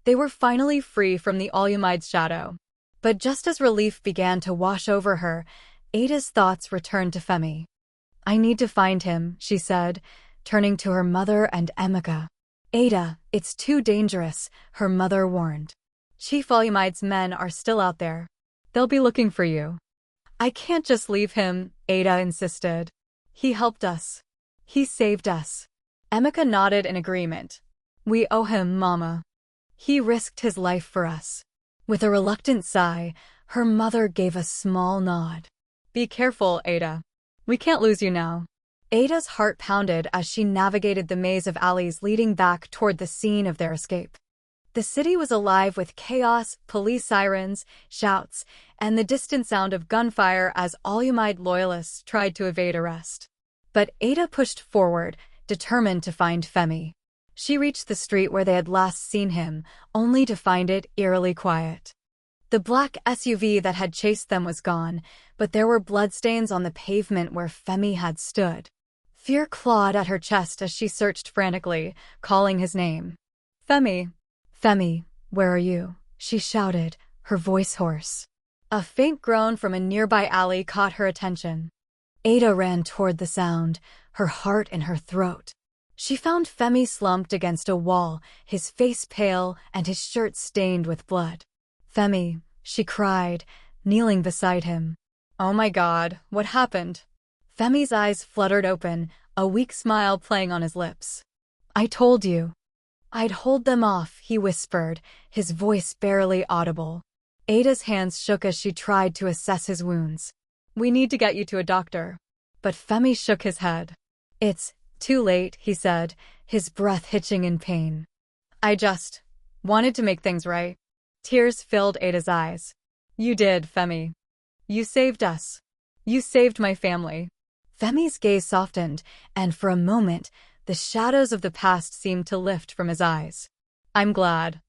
They were finally free from the Olumide's shadow. But just as relief began to wash over her, Ada's thoughts returned to Femi. "I need to find him," she said, turning to her mother and Emeka. "Ada, it's too dangerous," her mother warned. "Chief Olumide's men are still out there. They'll be looking for you." "I can't just leave him," Ada insisted. "He helped us. He saved us." Emeka nodded in agreement. "We owe him, Mama. He risked his life for us." With a reluctant sigh, her mother gave a small nod. "Be careful, Ada. We can't lose you now." Ada's heart pounded as she navigated the maze of alleys leading back toward the scene of their escape. The city was alive with chaos, police sirens, shouts, and the distant sound of gunfire as Olumide loyalists tried to evade arrest. But Ada pushed forward, determined to find Femi. She reached the street where they had last seen him, only to find it eerily quiet. The black SUV that had chased them was gone, but there were bloodstains on the pavement where Femi had stood. Fear clawed at her chest as she searched frantically, calling his name. "Femi! Femi, where are you?" she shouted, her voice hoarse. A faint groan from a nearby alley caught her attention. Ada ran toward the sound, her heart in her throat. She found Femi slumped against a wall, his face pale and his shirt stained with blood. "Femi," she cried, kneeling beside him. "Oh my God, what happened?" Femi's eyes fluttered open, a weak smile playing on his lips. "I told you. I'd hold them off," he whispered, his voice barely audible. Ada's hands shook as she tried to assess his wounds. "We need to get you to a doctor." But Femi shook his head. "It's too late," he said, his breath hitching in pain. "I just wanted to make things right." Tears filled Ada's eyes. "You did, Femi. You saved us. You saved my family." Femi's gaze softened, and for a moment, the shadows of the past seemed to lift from his eyes. "I'm glad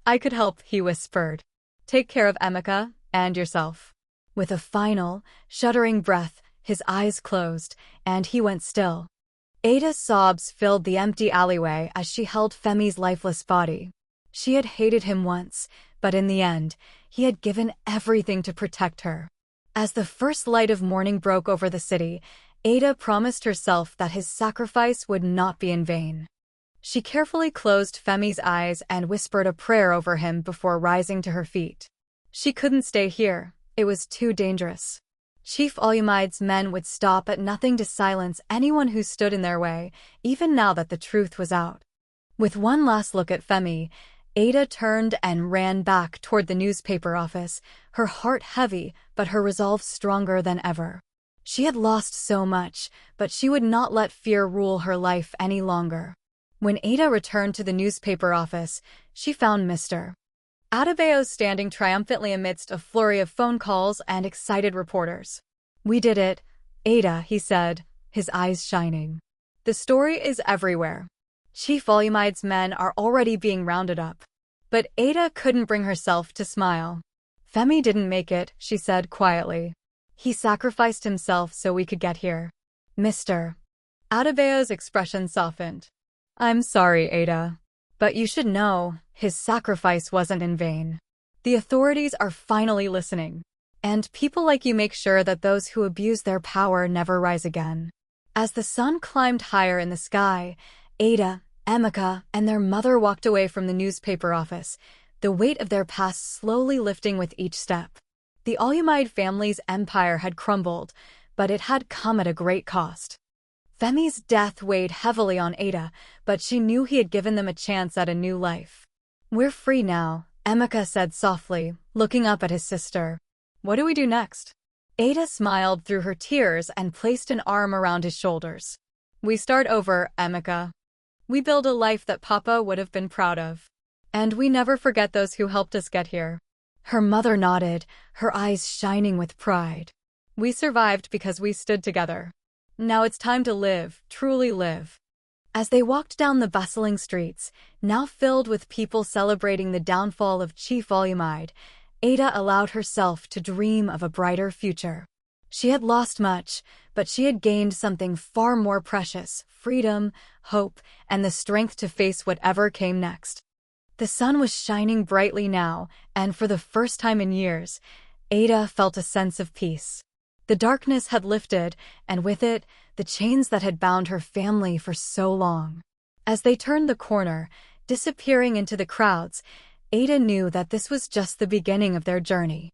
I could help," he whispered. "Take care of Emeka and yourself." With a final, shuddering breath, his eyes closed, and he went still. Ada's sobs filled the empty alleyway as she held Femi's lifeless body. She had hated him once, but in the end, he had given everything to protect her. As the first light of morning broke over the city, Ada promised herself that his sacrifice would not be in vain. She carefully closed Femi's eyes and whispered a prayer over him before rising to her feet. She couldn't stay here. It was too dangerous. Chief Olumide's men would stop at nothing to silence anyone who stood in their way, even now that the truth was out. With one last look at Femi, Ada turned and ran back toward the newspaper office, her heart heavy but her resolve stronger than ever. She had lost so much, but she would not let fear rule her life any longer. When Ada returned to the newspaper office, she found Mr. Adebayo standing triumphantly amidst a flurry of phone calls and excited reporters. "We did it, Ada," he said, his eyes shining. "The story is everywhere. Chief Olumide's men are already being rounded up." But Ada couldn't bring herself to smile. "Femi didn't make it," she said quietly. "He sacrificed himself so we could get here." Mr. Adebayo's expression softened. "I'm sorry, Ada. But you should know, his sacrifice wasn't in vain. The authorities are finally listening. And people like you make sure that those who abuse their power never rise again." As the sun climbed higher in the sky, Ada, Emeka, and their mother walked away from the newspaper office, the weight of their past slowly lifting with each step. The Olumide family's empire had crumbled, but it had come at a great cost. Femi's death weighed heavily on Ada, but she knew he had given them a chance at a new life. "We're free now," Emeka said softly, looking up at his sister. "What do we do next?" Ada smiled through her tears and placed an arm around his shoulders. "We start over, Emeka. We build a life that Papa would have been proud of. And we never forget those who helped us get here." Her mother nodded, her eyes shining with pride. "We survived because we stood together. Now it's time to live, truly live." As they walked down the bustling streets, now filled with people celebrating the downfall of Chief Olumide, Ada allowed herself to dream of a brighter future. She had lost much, but she had gained something far more precious: freedom, hope, and the strength to face whatever came next. The sun was shining brightly now, and for the first time in years, Ada felt a sense of peace. The darkness had lifted, and with it, the chains that had bound her family for so long. As they turned the corner, disappearing into the crowds, Ada knew that this was just the beginning of their journey.